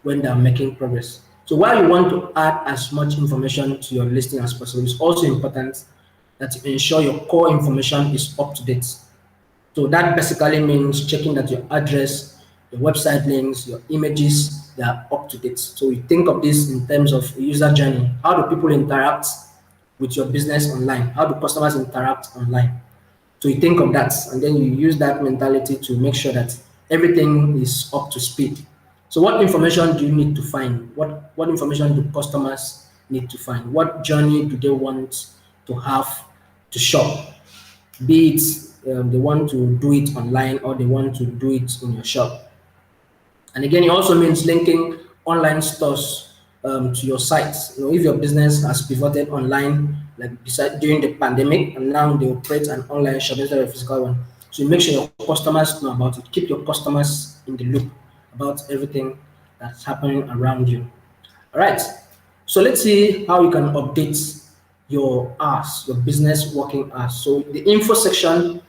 when they're making progress. So while you want to add as much information to your listing as possible, it's also important that you ensure your core information is up to date. So that basically means checking that your address, your website links, your images, they are up to date. So we think of this in terms of user journey. How do people interact with your business online? How do customers interact online? So you think of that, and then you use that mentality to make sure that everything is up to speed. So what information do you need to find? What information do customers need to find? What journey do they want to have to shop? Be it they want to do it online or they want to do it in your shop. And again, it also means linking online stores to your site. If your business has pivoted online, like during the pandemic, and now they operate an online shop instead of a physical one. So you make sure your customers know about it. Keep your customers in the loop about everything that's happening around you. All right. So let's see how you can update your hours, your business working hours. So the info section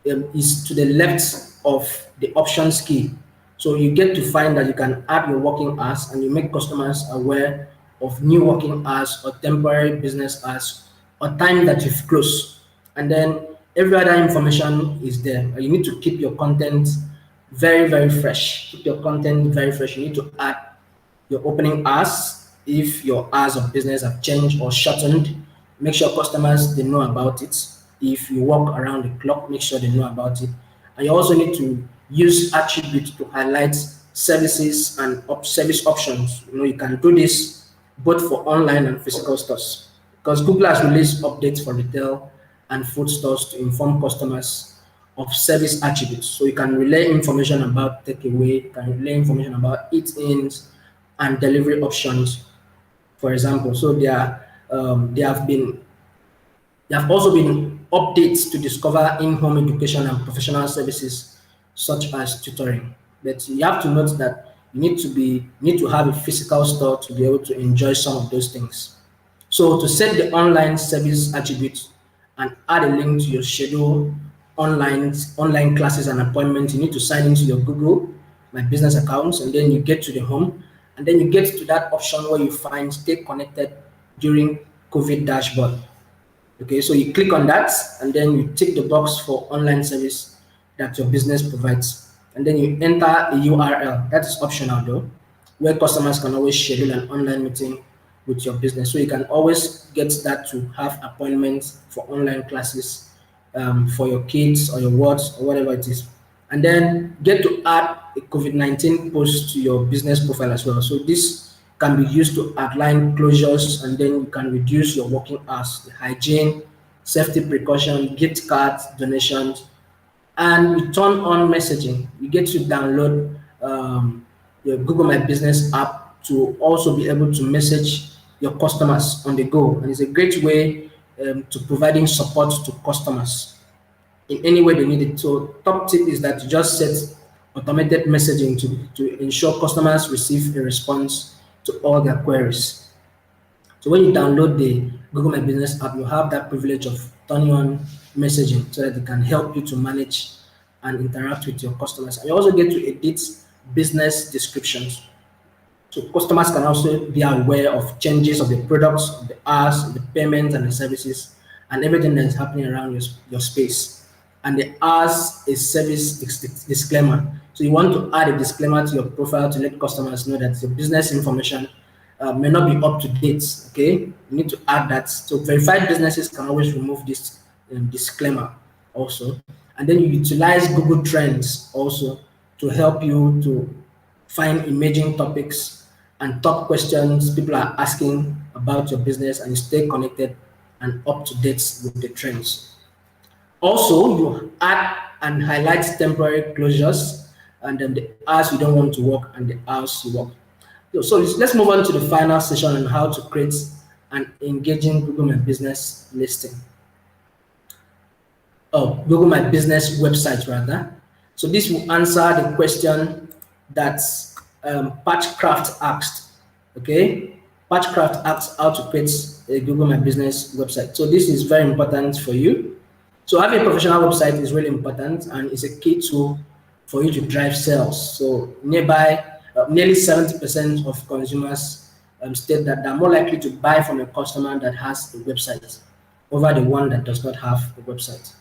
is to the left of the options key. So you get to find that you can add your working hours and you make customers aware of new working hours or temporary business hours or time that you've closed. And then every other information is there. You need to keep your content very, very fresh. Keep your content very fresh. You need to add your opening hours. If your hours of business have changed or shortened, make sure customers they know about it. If you work around the clock, make sure they know about it. And you also need to use attributes to highlight services and service options. You can do this both for online and physical stores because Google has released updates for retail and food stores to inform customers of service attributes. So you can relay information about takeaway, you can relay information about eat-ins and delivery options, for example. So there have also been updates to discover in-home education and professional services such as tutoring. But you have to note that you need to have a physical store to be able to enjoy some of those things. So to set the online service attributes and add a link to your schedule, online classes and appointments, you need to sign into your Google My Business accounts, and then you get to the home, and then you get to that option where you find stay connected during COVID dashboard. Okay, so you click on that and then you tick the box for online service that your business provides. And then you enter a URL, that is optional though, where customers can always schedule an online meeting with your business. So you can always get that to have appointments for online classes for your kids or your wards or whatever it is. And then get to add a COVID-19 post to your business profile as well. So this can be used to outline closures, and then you can reduce your working hours, the hygiene, safety precaution, gift cards, donations, and you turn on messaging. You get to download your Google My Business app to also be able to message your customers on the go, and it's a great way to providing support to customers in any way they need it. So top tip is that you just set automated messaging to ensure customers receive a response to all their queries. So when you download the Google My Business app, you have that privilege of turning on messaging so that it can help you to manage and interact with your customers. And you also get to edit business descriptions. So customers can also be aware of changes of the products, of the hours, the payments and the services, and everything that is happening around your space. And the hours is service disclaimer. So you want to add a disclaimer to your profile to let customers know that your business information may not be up to date. Okay, you need to add that. So verified businesses can always remove this disclaimer also. And then you utilize Google Trends also to help you to find emerging topics and top questions people are asking about your business, and you stay connected and up to date with the trends. Also, you add and highlight temporary closures and then the hours you don't want to work and the hours you work. So let's move on to the final session on how to create an engaging Google My Business listing. Google My Business website rather. So this will answer the question that Patchcraft asked. Okay, Patchcraft asked how to create a Google My Business website. So this is very important for you. So having a professional website is really important, and it's a key tool for you to drive sales. So nearly 70% of consumers state that they're more likely to buy from a customer that has a website over the one that does not have a website.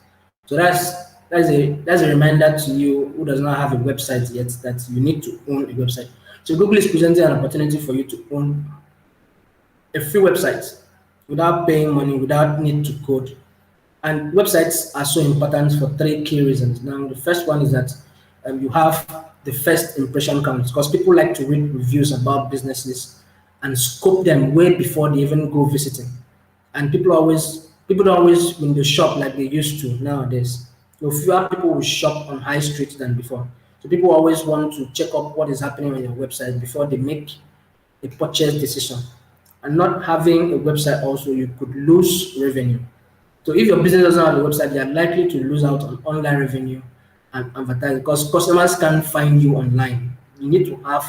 So that's a reminder to you who does not have a website yet that you need to own a website. So Google is presenting an opportunity for you to own a free website without paying money, without need to code. And websites are so important for three key reasons. Now, the first one is that you have the first impression counts, because people like to read reviews about businesses and scope them way before they even go visiting. And people don't always window shop like they used to nowadays. So fewer people will shop on high streets than before. So people always want to check up what is happening on your website before they make a purchase decision. And not having a website also, you could lose revenue. So if your business doesn't have a website, you are likely to lose out on online revenue and advertising because customers can't find you online. You need to have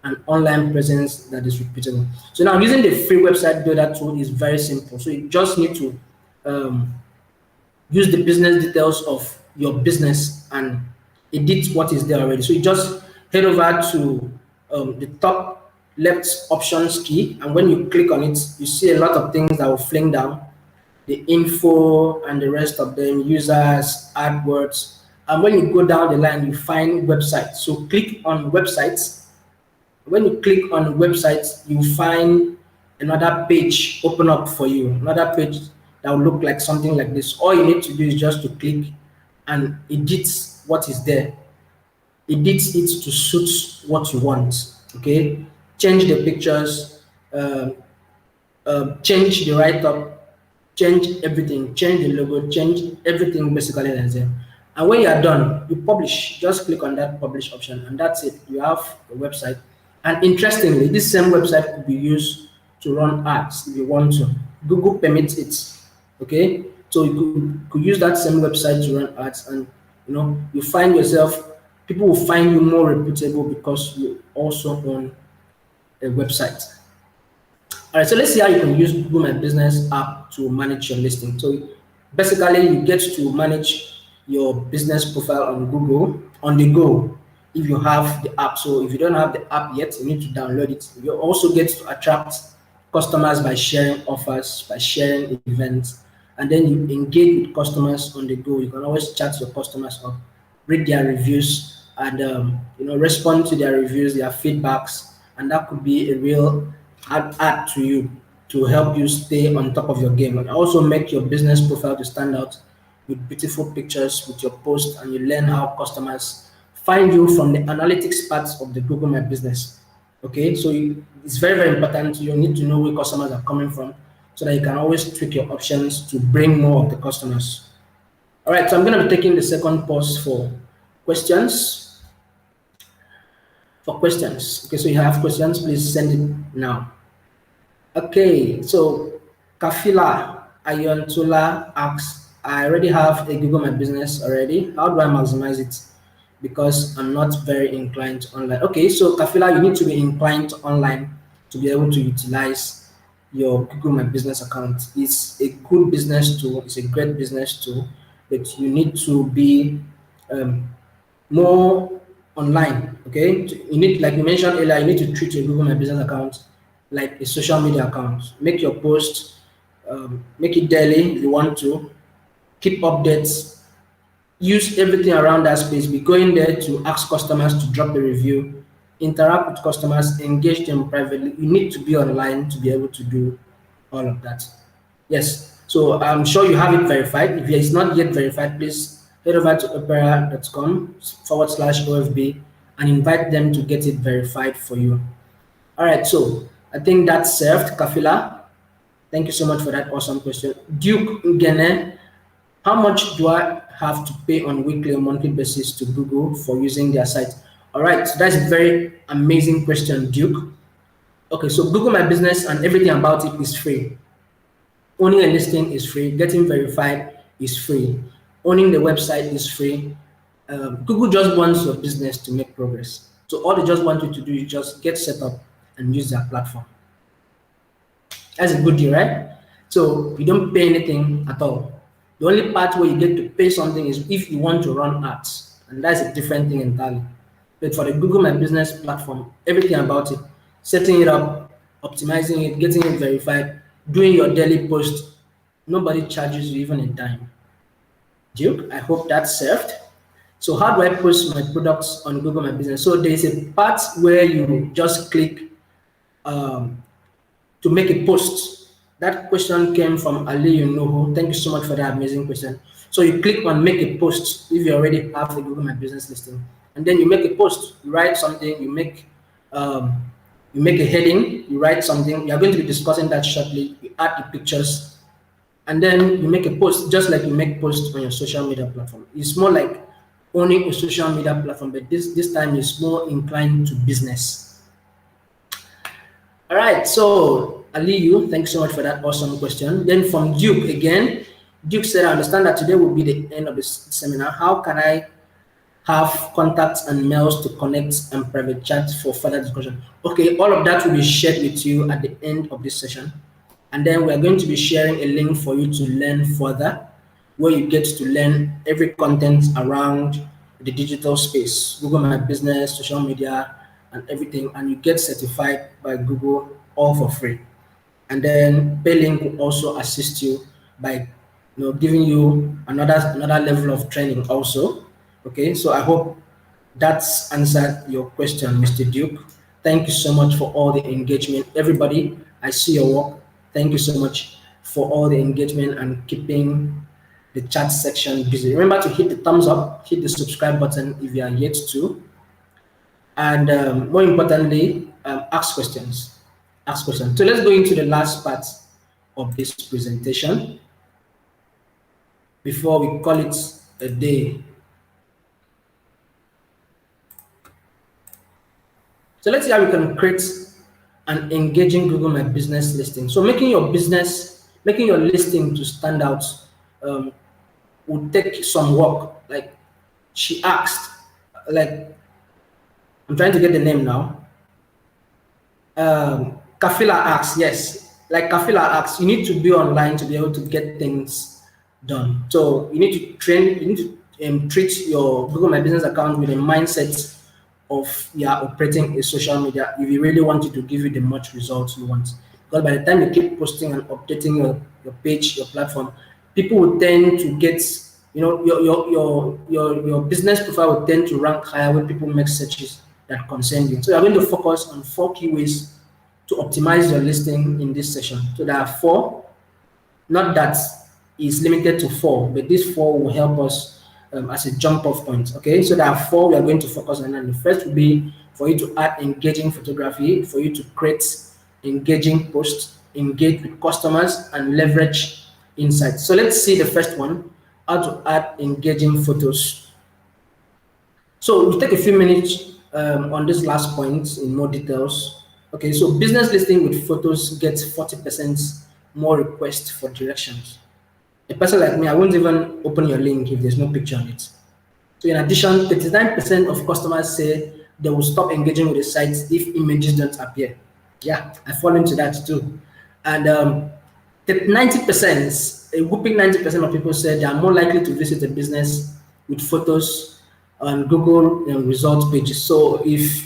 an online presence that is repeatable. So now using the free website builder tool is very simple. So you just need to um, use the business details of your business and edit what is there already. So you just head over to the top left options key, and when you click on it, you see a lot of things that will fling down the info and the rest of them, users, AdWords. And when you go down the line, you find websites. So click on websites. When you click on websites, you find another page open up for you, another page that will look like something like this. All you need to do is just to click and edit what is there. Edit it to suit what you want. Okay, change the pictures, change the write-up, change everything, change the logo, change everything basically that's there. And when you are done, you publish. Just click on that publish option, and that's it. You have a website. And interestingly, this same website could be used to run ads if you want to. Google permits it. Okay, so you could use that same website to run ads, and you find yourself. People will find you more reputable because you also own a website. All right, so let's see how you can use Google My Business app to manage your listing. So basically, you get to manage your business profile on Google on the go if you have the app. So if you don't have the app yet, you need to download it. You also get to attract customers by sharing offers, by sharing events, and then you engage with customers on the go. You can always chat your customers up, read their reviews, and respond to their reviews, their feedbacks, and that could be a real add to you to help you stay on top of your game, and also make your business profile to stand out with beautiful pictures with your post, and you learn how customers find you from the analytics parts of the Google My Business. Okay, so it's very, very important. You need to know where customers are coming from so that you can always tweak your options to bring more of the customers. All right, so I'm going to be taking the second pause for questions. Okay, so you have questions, please send it now. Okay, so Kafila Ayontula asks, I already have a Google My Business already. How do I maximize it? Because I'm not very inclined to online. Okay, so Kafila, you need to be inclined to online to be able to utilize your Google My Business account. It's a good business tool, it's a great business tool, but you need to be more online. Okay, you need, like you mentioned earlier, you need to treat your Google My Business account like a social media account. Make your posts, make it daily if you want to, keep updates, use everything around that space. Be going there to ask customers to drop a review, interact with customers, engage them privately. You need to be online to be able to do all of that. Yes, so I'm sure you have it verified. If it's not yet verified, please head over to opera.com/OFB and invite them to get it verified for you. All right, so I think that's served. Kafila, thank you so much for that awesome question. Duke Ngene, how much do I have to pay on weekly or monthly basis to Google for using their site? All right, so that's a very amazing question, Duke. Okay, so Google My Business and everything about it is free. Owning a listing is free. Getting verified is free. Owning the website is free. Google just wants your business to make progress. So all they just want you to do is just get set up and use their platform. That's a good deal, right? So you don't pay anything at all. The only part where you get to pay something is if you want to run ads, and that's a different thing entirely. But for the Google My Business platform, everything about it, setting it up, optimizing it, getting it verified, doing your daily post, nobody charges you even a dime. Duke, I hope that's served. So how do I post my products on Google My Business? So there's a part where you just click to make a post. That question came from Ali Yunuhu. Thank you so much for that amazing question. So you click on make a post if you already have a Google My Business listing, and then you make a post. You write something. You make a heading. You write something. We are going to be discussing that shortly. You add the pictures, and then you make a post, just like you make posts on your social media platform. It's more like owning a social media platform, but this time it's more inclined to business. All right, so Aliyu, thanks so much for that awesome question. Then from Duke again, Duke said, I understand that today will be the end of the seminar. How can I have contacts and mails to connect and private chat for further discussion? Okay, all of that will be shared with you at the end of this session. And then we're going to be sharing a link for you to learn further, where you get to learn every content around the digital space, Google My Business, social media, and everything. And you get certified by Google all for free. And then Paylink will also assist you by giving you another level of training also. Okay, so I hope that's answered your question, Mr. Duke. Thank you so much for all the engagement. Everybody, I see your work. Thank you so much for all the engagement and keeping the chat section busy. Remember to hit the thumbs up, hit the subscribe button if you are yet to, and more importantly, ask questions. Ask questions. So let's go into the last part of this presentation before we call it a day. So let's see how we can create an engaging Google My Business listing. So making your listing to stand out um, will take some work. Like she asked, like I'm trying to get the name now. Kafila asks, yes, like Kafila asks, you need to be online to be able to get things done. So you need to treat your Google My Business account with a mindset of operating a social media if you really want it to give you the much results you want. Because by the time you keep posting and updating your page, your platform, people will tend to get, your business profile will tend to rank higher when people make searches that concern you. So you're going to focus on 4 key ways to optimize your listing in this session. So there are 4, not that is limited to 4, but these 4 will help us as a jump off point. Okay, so there are 4 we are going to focus on. And the first will be for you to add engaging photography, for you to create engaging posts, engage with customers, and leverage insights. So let's see the first one, how to add engaging photos. So we'll take a few minutes on this last point in more details. Okay, so business listing with photos gets 40% more requests for directions. A person like me, I won't even open your link if there's no picture on it. So in addition, 39% of customers say they will stop engaging with the sites if images don't appear. Yeah, I fall into that too. And 90%, a whooping 90% of people said they are more likely to visit a business with photos on Google results pages. So if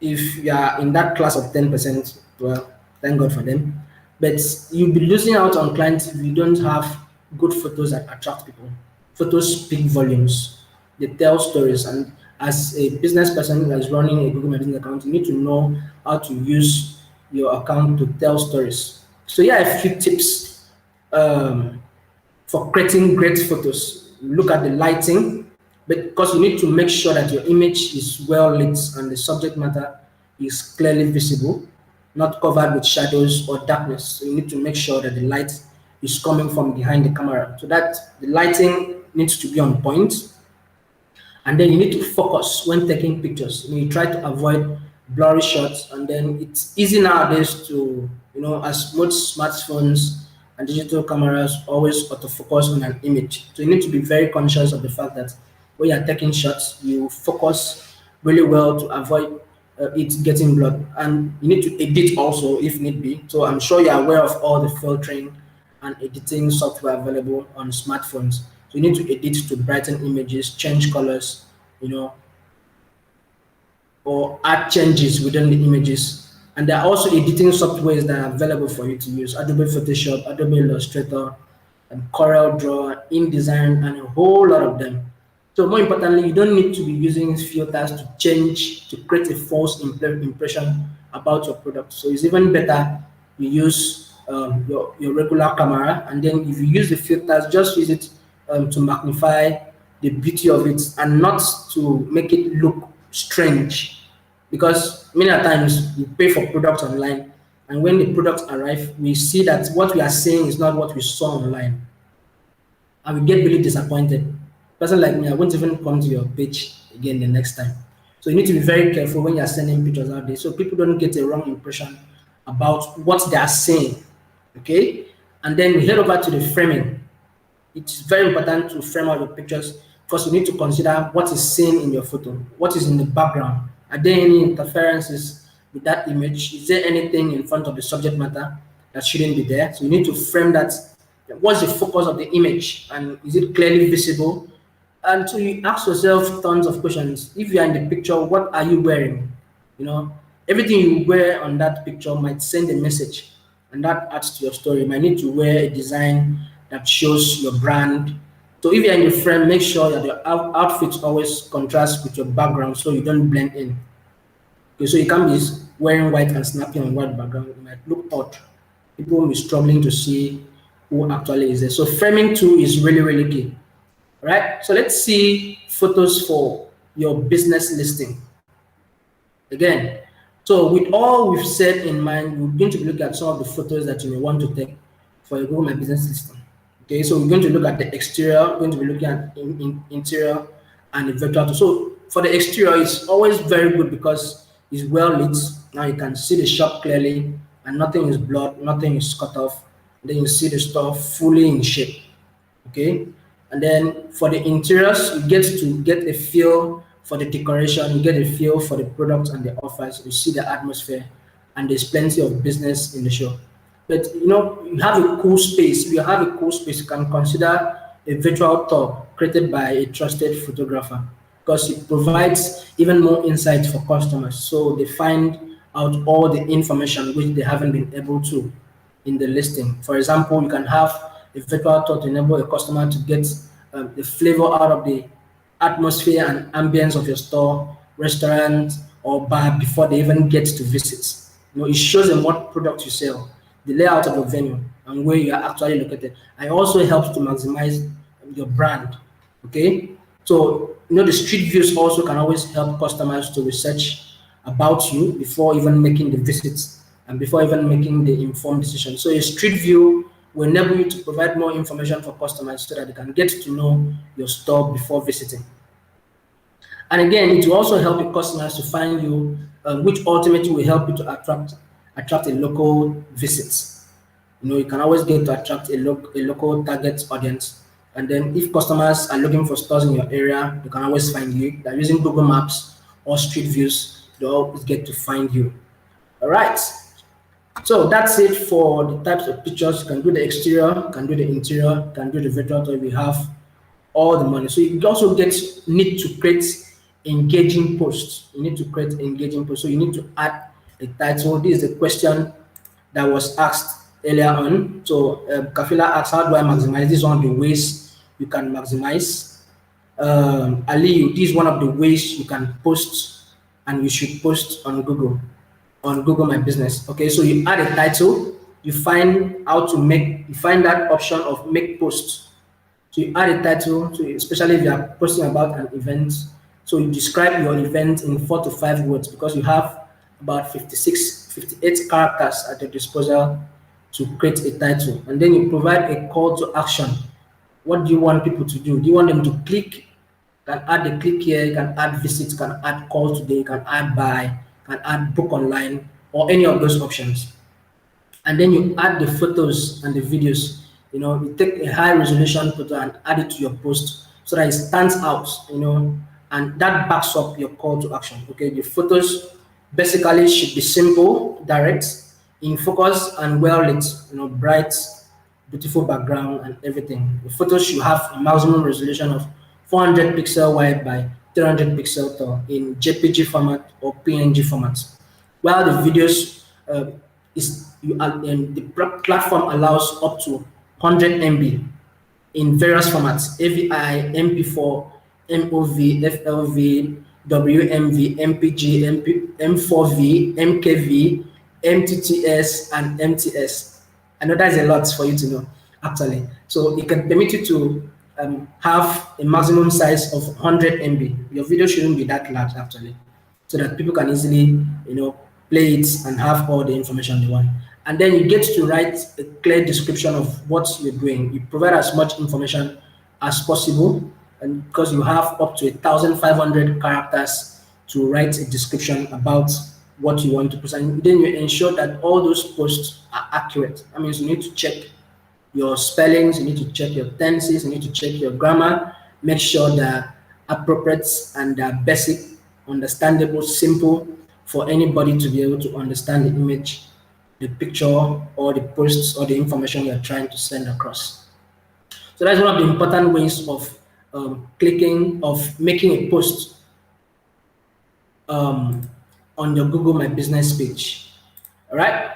you are in that class of 10%, well, thank God for them. But you'll be losing out on clients if you don't have good photos that attract people. Photos speak volumes. They tell stories. And as a business person that's running a Google My Business account, you need to know how to use your account to tell stories. So here are a few tips for creating great photos. Look at the lighting, because you need to make sure that your image is well lit and the subject matter is clearly visible, not covered with shadows or darkness. So you need to make sure that the light is coming from behind the camera, so that the lighting needs to be on point. And then you need to focus when taking pictures. You try to avoid blurry shots, and then it's easy nowadays to, as most smartphones and digital cameras always autofocus on an image. So you need to be very conscious of the fact that when you're taking shots, you focus really well to avoid it getting blurred. And you need to edit also if need be. So I'm sure you're aware of all the filtering and editing software available on smartphones. So you need to edit to brighten images, change colors, or add changes within the images. And there are also editing softwares that are available for you to use: Adobe Photoshop, Adobe Illustrator, and Corel Draw, InDesign, and a whole lot of them. So more importantly, you don't need to be using filters to create a false impression about your product. So it's even better you use your regular camera, and then if you use the filters, just use it to magnify the beauty of it and not to make it look strange. Because many times we pay for products online, and when the products arrive, we see that what we are seeing is not what we saw online, and we get really disappointed. Person like me, I won't even come to your page again the next time. So you need to be very careful when you're sending pictures out there, so people don't get a wrong impression about what they are saying. Okay, and then we head over to the framing. It's very important to frame out your pictures because you need to consider what is seen in your photo, what is in the background. Are there any interferences with that image? Is there anything in front of the subject matter that shouldn't be there? So you need to frame that. What's the focus of the image, and is it clearly visible? And so you ask yourself tons of questions. If you are in the picture, what are you wearing? You know, everything you wear on that picture might send a message, and that adds to your story. You might need to wear a design that shows your brand. So if you're in the frame, make sure that your outfit always contrasts with your background so you don't blend in. Okay, so you can't be wearing white and snapping on white background. It might look odd. People will be struggling to see who actually is there. So framing too is really, really key. Right? So let's see photos for your business listing. Again, so with all we've said in mind, we're going to look at some of the photos that you may want to take for your Google My Business listing. Okay, so we're going to look at the exterior, we're going to be looking at interior and the virtual tour. So for the exterior, it's always very good because it's well lit. Now you can see the shop clearly and nothing is blurred, nothing is cut off. Then you see the store fully in shape. Okay, and then for the interiors, you get a feel for the decoration, you get a feel for the products and the offers, you see the atmosphere, and there's plenty of business in the show. But you know, you have a cool space. If you have a cool space, you can consider a virtual tour created by a trusted photographer because it provides even more insight for customers. So they find out all the information which they haven't been able to in the listing. For example, you can have a virtual tour to enable a customer to get the flavor out of the atmosphere and ambience of your store, restaurant, or bar before they even get to visit. You know, it shows them what product you sell, the layout of your venue, and where you are actually located. And it also helps to maximize your brand. Okay, so you know the street views also can always help customers to research about you before even making the visits and before even making the informed decision. So a street view will enable you to provide more information for customers so that they can get to know your store before visiting. And again, it will also help your customers to find you, which ultimately will help you to attract a local visits. You know, you can always get to attract a local target audience. And then if customers are looking for stores in your area, they can always find you. They're using Google Maps or Street Views, they always get to find you. All right. So that's it for the types of pictures. You can do the exterior, you can do the interior, you can do the virtual tour. We have all the money. So you also need to create engaging posts. You need to create engaging posts. So you need to add a title. This is the question that was asked earlier on. So Kafila asked, how do I maximize? This is one of the ways you can maximize. Ali, this is one of the ways you can post, and you should post on Google My Business. Okay, so you add a title, you find that option of make post. So you add a title, so especially if you are posting about an event. So you describe your event in 4 to 5 words because you have about 58 characters at your disposal to create a title. And then you provide a call to action. What do you want people to do? Do you want them to click? You can add the click here, you can add visit, you can add call today, you can add buy, you can add book online, or any of those options. And then you add the photos and the videos. You know, you take a high resolution photo and add it to your post so that it stands out, you know, and that backs up your call to action. Okay, the photos basically should be simple, direct, in focus, and well lit, you know, bright, beautiful background and everything. The photos should have a maximum resolution of 400 pixel wide by 300 pixel tall in JPG format or PNG format. While the videos the platform allows up to 100 MB in various formats: AVI, MP4, MOV, FLV, WMV, MPG, M4V, MKV, MTTS, and MTS. I know that's a lot for you to know, actually. So it can permit you to have a maximum size of 100 MB. Your video shouldn't be that large, actually, so that people can easily, you know, play it and have all the information they want. And then you get to write a clear description of what you're doing. You provide as much information as possible, and because you have up to 1,500 characters to write a description about what you want to post, and then you ensure that all those posts are accurate. That means you need to check your spellings, you need to check your tenses, you need to check your grammar, make sure they're appropriate and they're basic, understandable, simple for anybody to be able to understand the image, the picture, or the posts or the information you're trying to send across. So that's one of the important ways of making a post on your Google My Business page. All right.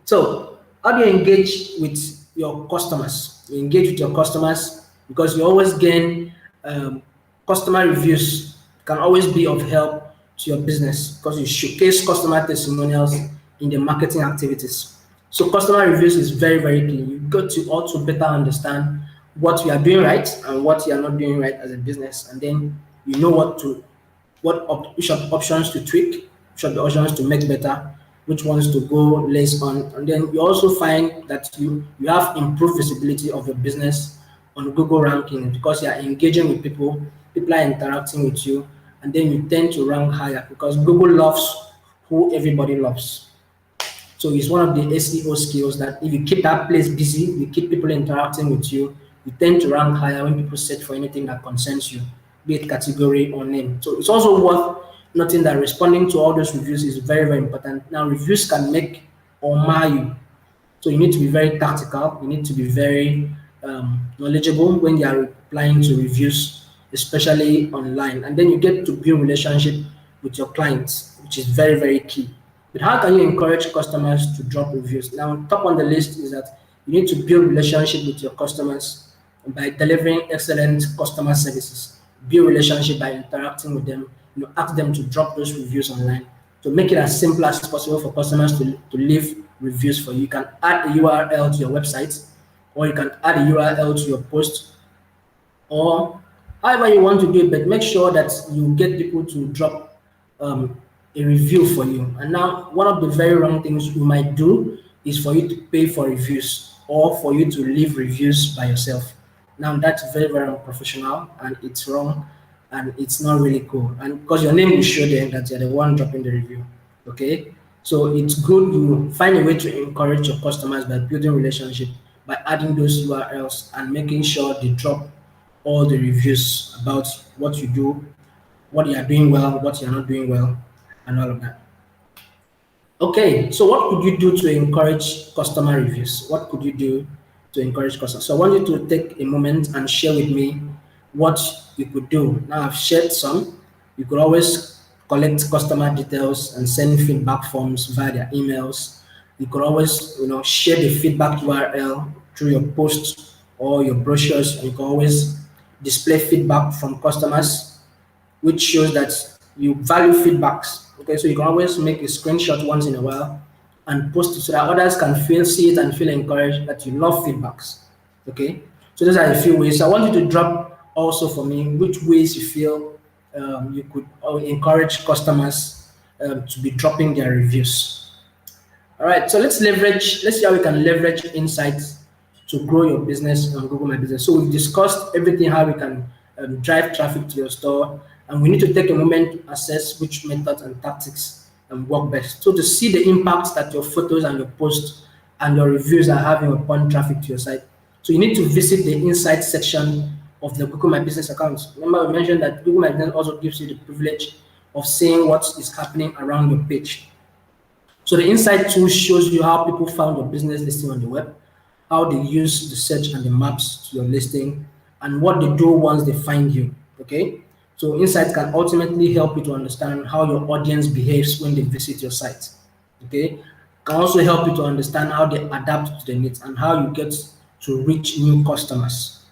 So how do you engage with your customers? You engage with your customers because you always gain customer reviews can always be of help to your business because you showcase customer testimonials in the marketing activities. So customer reviews is very, very key. You got to also better understand what you are doing right and what you are not doing right as a business, and then you know which options to tweak, which of the options to make better, which ones to go less on, and then you also find that you have improved visibility of your business on Google ranking because you are engaging with people, people are interacting with you, and then you tend to rank higher because Google loves who everybody loves. So it's one of the SEO skills that if you keep that place busy, you keep people interacting with you, you tend to rank higher when people search for anything that concerns you, be it category or name. So it's also worth noting that responding to all those reviews is very, very important. Now, reviews can make or mar you. So you need to be very tactical. You need to be very knowledgeable when you are replying to reviews, especially online. And then you get to build relationship with your clients, which is very, very key. But how can you encourage customers to drop reviews? Now, top on the list is that you need to build relationship with your customers by delivering excellent customer services. Build relationship by interacting with them. Ask them to drop those reviews online. To make it as simple as possible for customers to leave reviews for you. You can add a URL to your website, or you can add a URL to your post, or however you want to do it, but make sure that you get people to drop a review for you. And now, one of the very wrong things you might do is for you to pay for reviews or for you to leave reviews by yourself. Now, that's very, very unprofessional and it's wrong and it's not really cool. And because your name will show them that you're the one dropping the review. Okay? So it's good you find a way to encourage your customers by building relationship, by adding those URLs and making sure they drop all the reviews about what you do, what you are doing well, what you are not doing well, and all of that. Okay, so what could you do to encourage customer reviews? What could you do to encourage customers? So I want you to take a moment and share with me what you could do. Now I've shared some. You could always collect customer details and send feedback forms via their emails. You could always, share the feedback URL through your posts or your brochures. You can always display feedback from customers, which shows that you value feedbacks. Okay, so you can always make a screenshot once in a while and post it so that others can see it and feel encouraged that you love feedbacks. Okay, so those are a few ways. So I want you to drop also for me which ways you feel you could encourage customers to be dropping their reviews. All right, so let's see how we can leverage insights to grow your business on Google My Business. So we've discussed everything, how we can drive traffic to your store, and we need to take a moment to assess which methods and tactics work best. So to see the impact that your photos and your posts and your reviews are having upon traffic to your site. So you need to visit the insights section of the Google My Business account. Remember, we mentioned that Google My Business also gives you the privilege of seeing what is happening around your page. So the insight tool shows you how people found your business listing on the web, how they use the search and the maps to your listing, and what they do once they find you. Okay, so insights can ultimately help you to understand how your audience behaves when they visit your site. Okay, can also help you to understand how they adapt to the needs and how you get to reach new customers.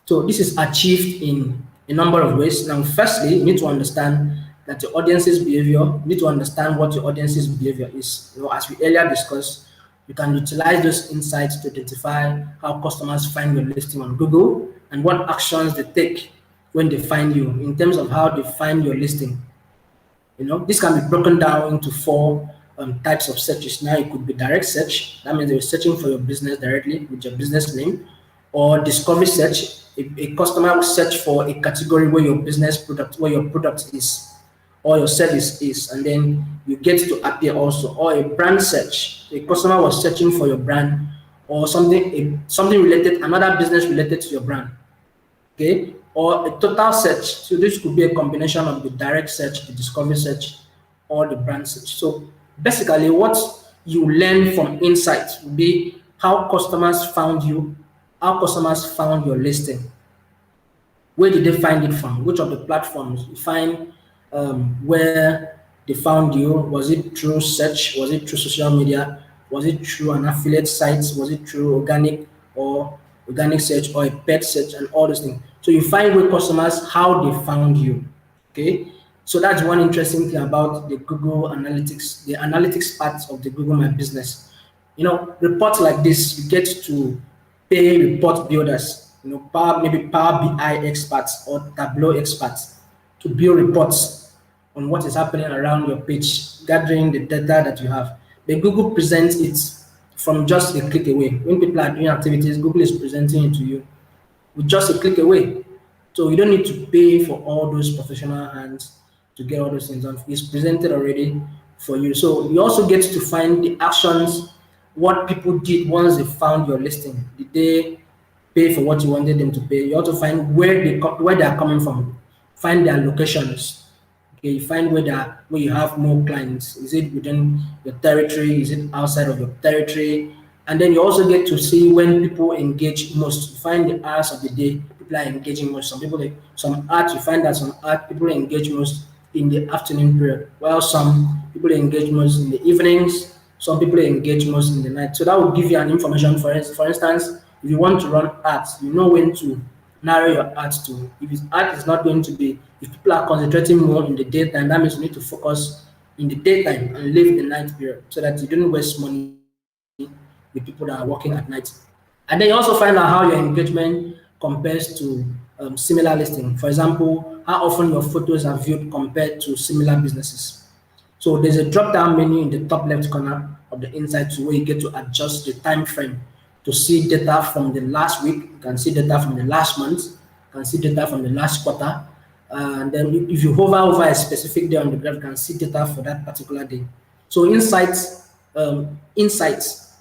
So this is achieved in a number of ways. Now, firstly, you need to understand that your audience's behavior. You need to understand what your audience's behavior is. As we earlier discussed, you can utilize those insights to identify how customers find your listing on Google and what actions they take when they find you in terms of how they find your listing. This can be broken down into four types of searches. Now, it could be direct search. That means they're searching for your business directly with your business name, or discovery search. A customer will search for a category where your product is, or your service is, and then you get to appear also, or a brand search. A customer was searching for your brand or something related, another business related to your brand. Okay, or a total search. So this could be a combination of the direct search, the discovery search, or the brand search. So basically, what you learn from insights will be how customers found you, how customers found your listing. Where did they find it from? Which of the platforms? You find where they found you. Was it through search? Was it through social media? Was it through an affiliate site? Was it through organic search or a pet search and all those things? So you find where customers, how they found you. Okay. So that's one interesting thing about the Google Analytics, the analytics part of the Google My Business. Reports like this, you get to pay report builders, maybe Power BI experts or Tableau experts to build reports on what is happening around your page, gathering the data that you have. But Google presents it from just a click away. When people are doing activities, Google is presenting it to you with just a click away. So you don't need to pay for all those professional hands to get all those things done. It's presented already for you. So you also get to find the actions, what people did once they found your listing. Did they pay for what you wanted them to pay? You also find where they are coming from, find their locations. Okay, you find where you have more clients. Is it within your territory? Is it outside of your territory? And then you also get to see when people engage most. You find the hours of the day people are engaging most. Some art, you find that some art people engage most in the afternoon period, while some people engage most in the evenings, some people engage most in the night. So that will give you an information. For instance, if you want to run ads, you know when to narrow your ads to. If ad is not going to be, if people are concentrating more in the daytime, that means you need to focus in the daytime and leave the night period so that you don't waste money with people that are working at night. And then you also find out how your engagement compares to similar listing. For example, how often your photos are viewed compared to similar businesses. So there's a drop-down menu in the top left corner of the insights where you get to adjust the time frame to see data from the last week. You can see data from the last month. You can see data from the last quarter. And then if you hover over a specific day on the graph, you can see data for that particular day. So insights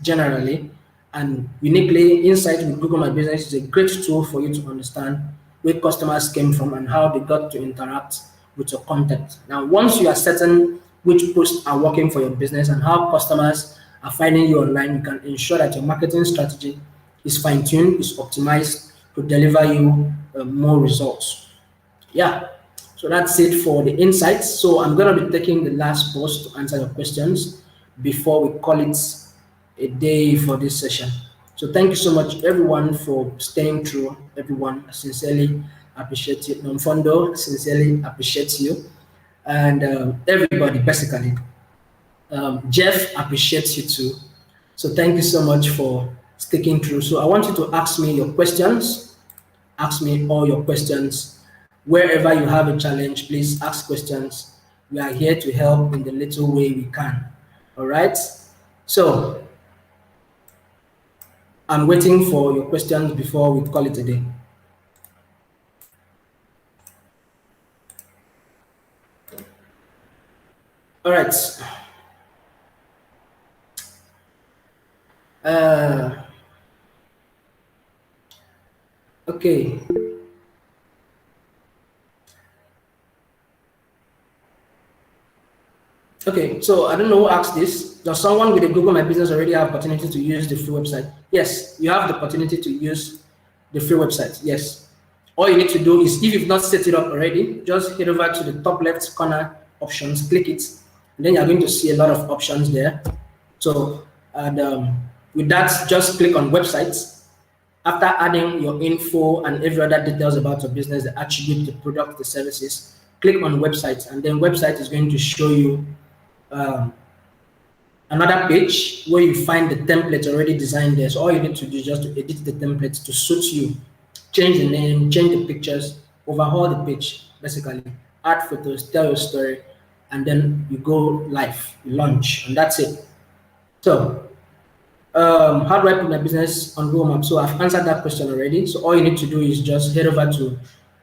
generally and uniquely, insights with Google My Business is a great tool for you to understand where customers came from and how they got to interact with your content. Now, once you are certain which posts are working for your business and how customers are finding you online, you can ensure that your marketing strategy is fine-tuned, is optimized to deliver you more results. Yeah, so that's it for the insights. So I'm going to be taking the last post to answer your questions before we call it a day for this session. So thank you so much, everyone, for staying through. Everyone, I sincerely appreciate you. Nonfondo, sincerely appreciate you. And everybody, basically. Jeff appreciates you too. So thank you so much for sticking through. So I want you to ask me your questions. Ask me all your questions. Wherever you have a challenge, please ask questions. We are here to help in the little way we can. All right? So I'm waiting for your questions before we call it a day. All right. Okay. Okay, so I don't know who asked this. Does someone with a Google My Business already have opportunity to use the free website? Yes, you have the opportunity to use the free website. Yes. All you need to do is, if you've not set it up already, just head over to the top left corner options, click it, and then you're going to see a lot of options there. So, and with that, just click on websites. After adding your info and every other details about your business, the attribute, the product, the services, click on websites, and then website is going to show you another page where you find the template already designed there. So all you need to do is just to edit the template to suit you, change the name, change the pictures, overhaul the page, basically, add photos, tell your story, and then you go live, you launch, and that's it. So how do I put my business on Google Maps? So I've answered that question already. So all you need to do is just head over to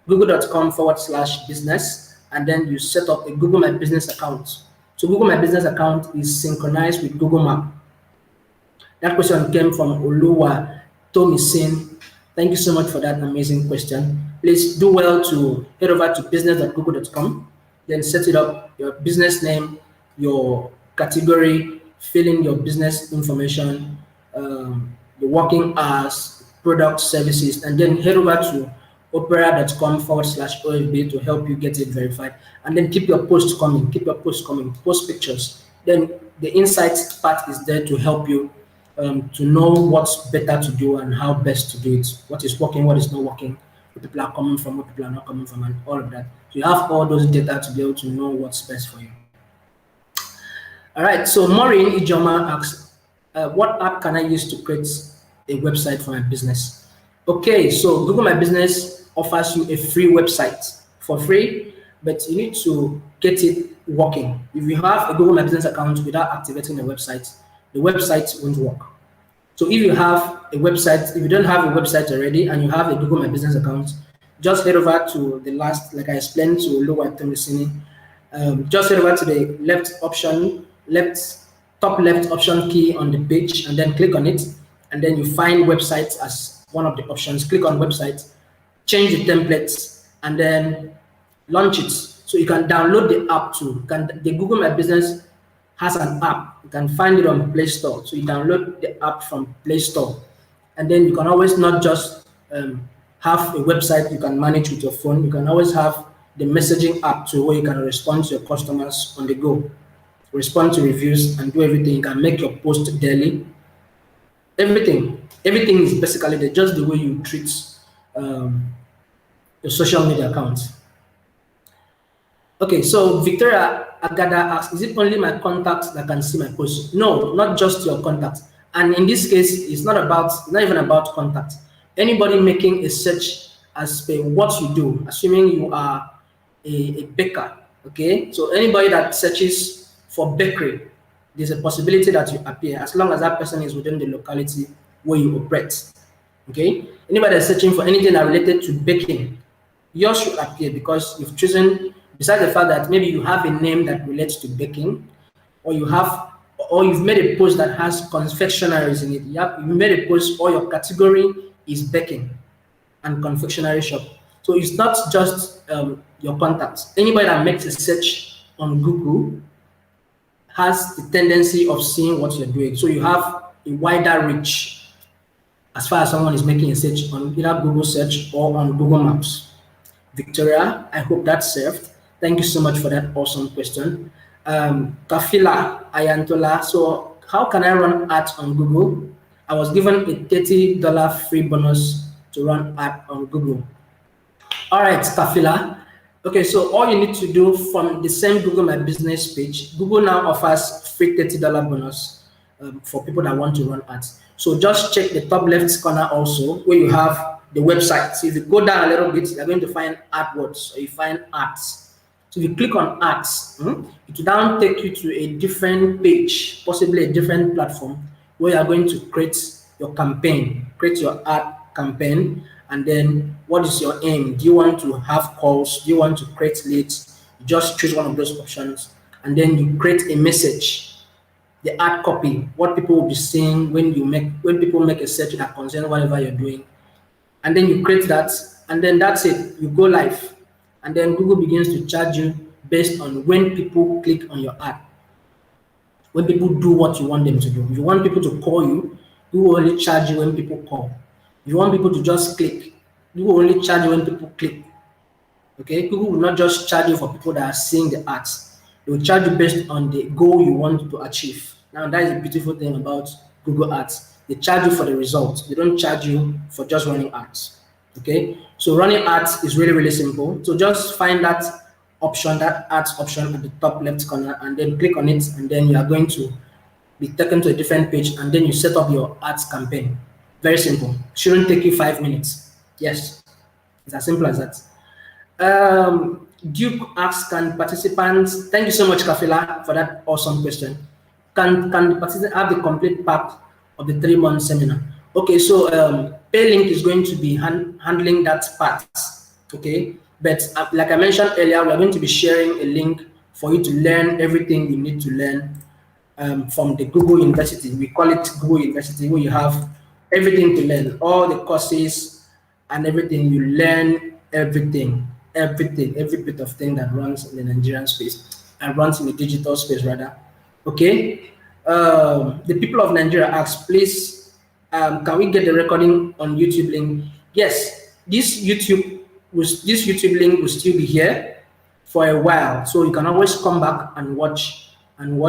google.com/business and then you set up a Google My Business account. So Google My Business account is synchronized with Google Map. That question came from Oluwa Tomisin. Thank you so much for that amazing question. Please do well to head over to business.google.com, then set it up, your business name, your category, fill in your business information, the working hours, product services, and then head over to opera.com/OFB to help you get it verified. And then keep your posts coming, post pictures. Then the insights part is there to help you to know what's better to do and how best to do it, what is working, what is not working, what people are coming from, what people are not coming from, and all of that. So you have all those data to be able to know what's best for you. All right, so Maureen Ijoma asks, what app can I use to create a website for my business? Okay, so Google My Business offers you a free website for free, but you need to get it working. If you have a Google My Business account without activating the website won't work. So if you have a website, if you don't have a website already and you have a Google My Business account, just head over to the last, like I explained to Oluwa Tomisini, just head over to the top left option key on the page, and then click on it, and then you find websites as one of the options. Click on website, change the templates, and then launch it. So you can download the app too. The Google My Business has an app. You can find it on Play Store. So you download the app from Play Store, and then you can always not just have a website you can manage with your phone. You can always have the messaging app too, where you can respond to your customers on the go, respond to reviews, and do everything. You can make your post daily. Everything is basically just the way you treat your social media accounts. Okay, so Victoria Agada asks, is it only my contacts that can see my posts? No, not just your contacts. And in this case, it's not even about contacts. Anybody making a search as per what you do, assuming you are a baker, okay? So anybody that searches for bakery, there's a possibility that you appear, as long as that person is within the locality where you operate, okay? Anybody that's searching for anything that related to baking, yours should appear, because you've chosen, besides the fact that maybe you have a name that relates to baking, or you've made a post that has confectionaries in it. You made a post, or your category is baking and confectionery shop. So it's not just your contacts. Anybody that makes a search on Google has the tendency of seeing what you're doing. So you have a wider reach as far as someone is making a search on either Google search or on Google Maps. Victoria, I hope that served. Thank you so much for that awesome question. Kafila Ayantola, so how can I run ads on Google? I was given a $30 free bonus to run ad on Google. All right, Kafila. Okay, so all you need to do from the same Google My Business page, Google now offers free $30 bonus for people that want to run ads. So just check the top left corner also, where you have the website. So if you go down a little bit, you're going to find AdWords, or you find ads. So if you click on ads, it will now take you to a different page, possibly a different platform, where you are going to create your campaign, create your ad campaign. And then what is your aim? Do you want to have calls? Do you want to create leads? You just choose one of those options, and then you create a message, the ad copy, what people will be seeing when people make a search that concerns whatever you're doing. And then you create that, and then that's it. You go live, and then Google begins to charge you based on when people click on your ad, when people do what you want them to do. If you want people to call you, Google will only charge you when people call. If you want people to just click, Google will only charge you when people click. Okay, Google will not just charge you for people that are seeing the ads. They will charge you based on the goal you want to achieve. Now that is the beautiful thing about Google Ads. They charge you for the results. They don't charge you for just running ads. Okay, so running ads is really, really simple. So just find that option, that ads option at the top left corner, and then click on it, and then you are going to be taken to a different page, and then you set up your ads campaign. Very simple. Shouldn't take you 5 minutes. Yes, it's as simple as that. Duke asks, can participants, thank you so much, Kafila, for that awesome question. Can the participants have the complete pack of the 3-month seminar? Okay, so Paylink is going to be handling that part. Okay, But like I mentioned earlier, we're going to be sharing a link for you to learn everything you need to learn from the Google University. We call it Google University, where you have everything to learn, all the courses and everything. You learn everything, every bit of thing that runs in the Nigerian space and runs in the digital space, rather. Okay. The people of Nigeria ask, please, can we get the recording on YouTube link? Yes, this YouTube link will still be here for a while, so you can always come back and watch and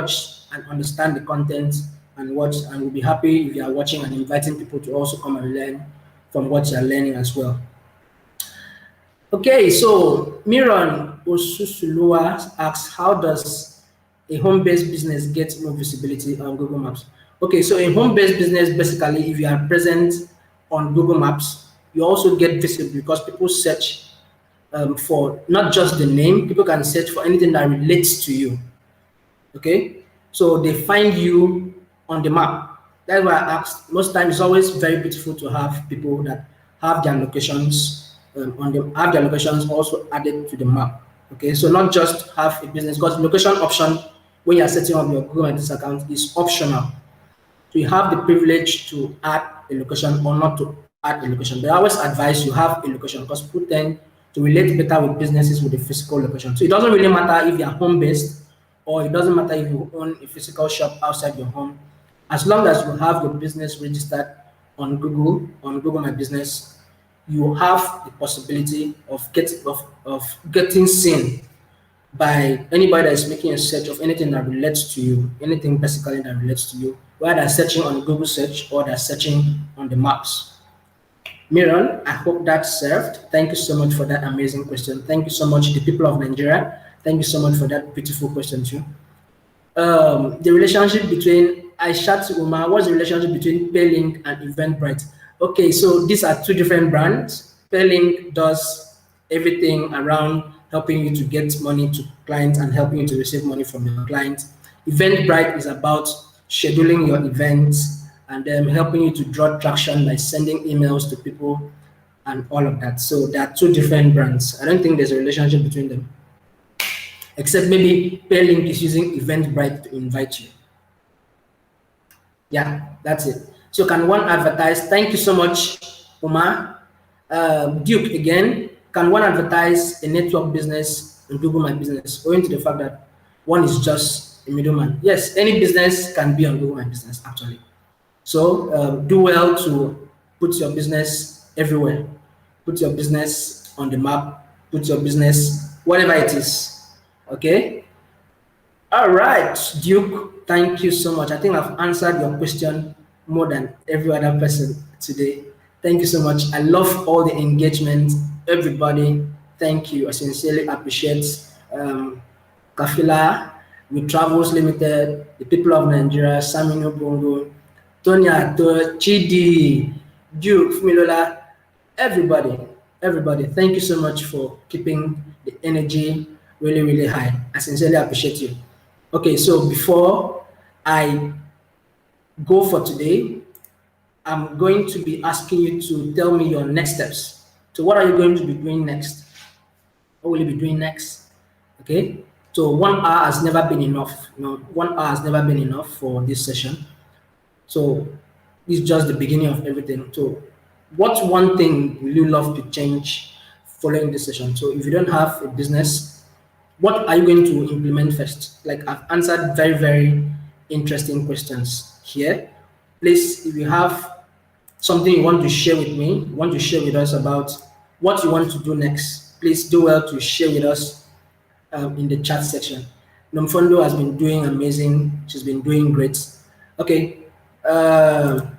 understand the content and watch, and we'll be happy if you are watching and inviting people to also come and learn from what you are learning as well. Okay, so Miron Osusulua asks, how does a home-based business get more visibility on Google Maps? Okay, so a home-based business, basically, if you are present on Google Maps, you also get visible because people search for not just the name, people can search for anything that relates to you. Okay, so they find you on the map. That's why I asked. Most times, it's always very beautiful to have people that have their locations have their locations also added to the map. Okay, so not just have a business, because location option when you are setting up your Google My Business account is optional. So you have the privilege to add a location or not to add a location. But I always advise you have a location because people tend to relate better with businesses with a physical location. So it doesn't really matter if you are home based or it doesn't matter if you own a physical shop outside your home. As long as you have your business registered on Google My Business, you have the possibility of getting seen by anybody that is making a search of anything that relates to you, anything basically that relates to you, whether they're searching on Google search or they're searching on the maps. Miran, I hope that served. Thank you so much for that amazing question. Thank you so much, the people of Nigeria. Thank you so much for that beautiful question too. The relationship between Aishat Umar, what's the relationship between Paylink and Eventbrite? Okay, so these are two different brands. Paylink does everything around helping you to get money to clients and helping you to receive money from your clients. Eventbrite is about scheduling your events and then helping you to draw traction by sending emails to people and all of that. So there are two different brands. I don't think there's a relationship between them, except maybe Paylink is using Eventbrite to invite you. Yeah, that's it. So can one advertise? Thank you so much, Omar. Duke again, can one advertise a network business on Google My Business, owing to the fact that one is just a middleman? Yes, any business can be on Google My Business, actually. So do well to put your business everywhere. Put your business on the map, put your business, whatever it is, okay? All right, Duke, thank you so much. I think I've answered your question more than every other person today. Thank you so much. I love all the engagement, everybody. Thank you. I sincerely appreciate Kafila, with Travels Limited, the people of Nigeria, Samino Bongo, Tonya, Chidi, Duke, Fumilola, everybody. Thank you so much for keeping the energy really, really high. I sincerely appreciate you. Okay, so before I go for today, I'm going to be asking you to tell me your next steps. So what are you going to be doing next? What will you be doing next? Okay, so 1 hour has never been enough. 1 hour has never been enough for this session. So it's just the beginning of everything. So what one thing will you love to change following this session? So if you don't have a business, what are you going to implement first? Like, I've answered very, very interesting questions here. Please, if you have something you want to share with me, want to share with us about what you want to do next, please do well to share with us in the chat section. Nomfondo has been doing amazing. She's been doing great. Okay.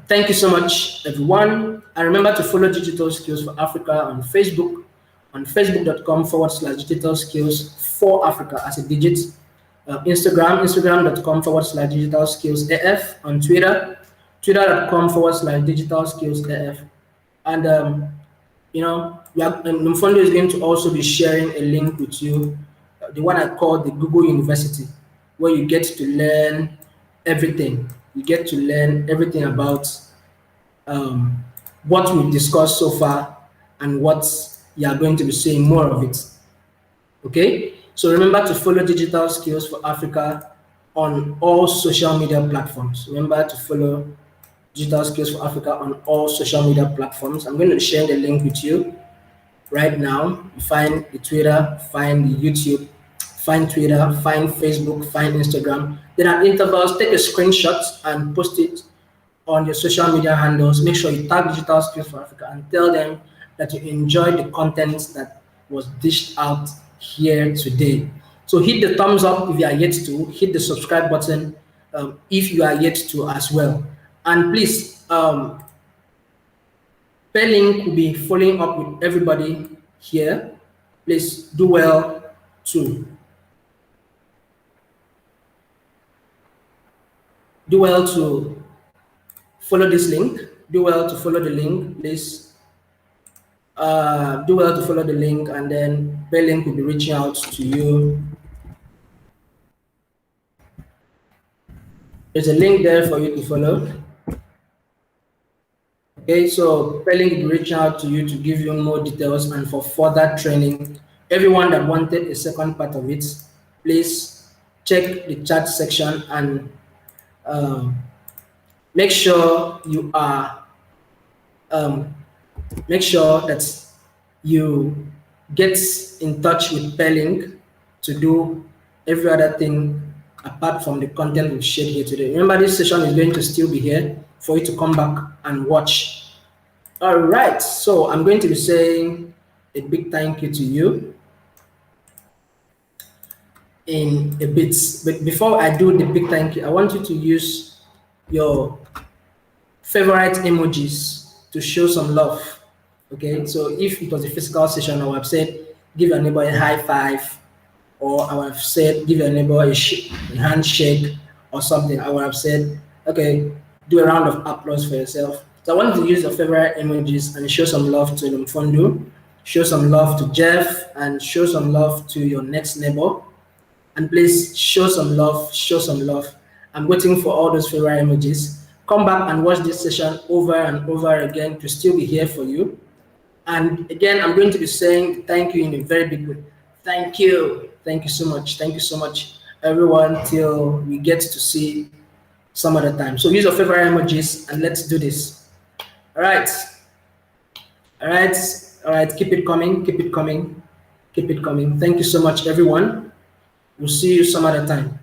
Thank you so much, everyone. And remember to follow Digital Skills for Africa on Facebook, on facebook.com/digital skills for Africa as a digit. Instagram.com/digital skills AF. On Twitter, twitter.com/digital skills AF. And, Mfondo is going to also be sharing a link with you, the one I call the Google University, where you get to learn everything. You get to learn everything about what we've discussed so far and what you are going to be seeing more of it. Okay, so remember to follow Digital Skills for Africa on all social media platforms. Remember to follow Digital Skills for Africa on all social media platforms. I'm going to share the link with you right now. Find the Twitter, find the YouTube, find Twitter, find Facebook, find Instagram. Then at intervals, take a screenshot and post it on your social media handles. Make sure you tag Digital Skills for Africa and tell them that you enjoyed the content that was dished out here today. So hit the thumbs up if you are yet to, hit the subscribe button if you are yet to as well. And please, Pelink will be following up with everybody here. Please do well to follow this link. Do well to follow the link, please. Do well to follow the link, and then Pelink will be reaching out to you. There's a link there for you to follow. Okay, so Pelink will be reaching out to you to give you more details and for further training. Everyone that wanted a second part of it, please check the chat section and make sure you are make sure that you get in touch with Pelink to do every other thing apart from the content we've shared here today. Remember, this session is going to still be here for you to come back and watch. All right, so I'm going to be saying a big thank you to you in a bit. But before I do the big thank you, I want you to use your favorite emojis to show some love. Okay, so if it was a physical session, I would have said, give your neighbor a high five, or I would have said, give your neighbor a handshake or something. I would have said, okay, do a round of applause for yourself. So I want you to use your favorite emojis and show some love to Lumfondu, show some love to Jeff, and show some love to your next neighbor. And please show some love, show some love. I'm waiting for all those favorite emojis. Come back and watch this session over and over again to still be here for you. And again, I'm going to be saying thank you in a very big way. Thank you. Thank you so much. Thank you so much, everyone, till we get to see some other time. So use your favorite emojis and let's do this. All right. All right. All right. Keep it coming. Keep it coming. Keep it coming. Thank you so much, everyone. We'll see you some other time.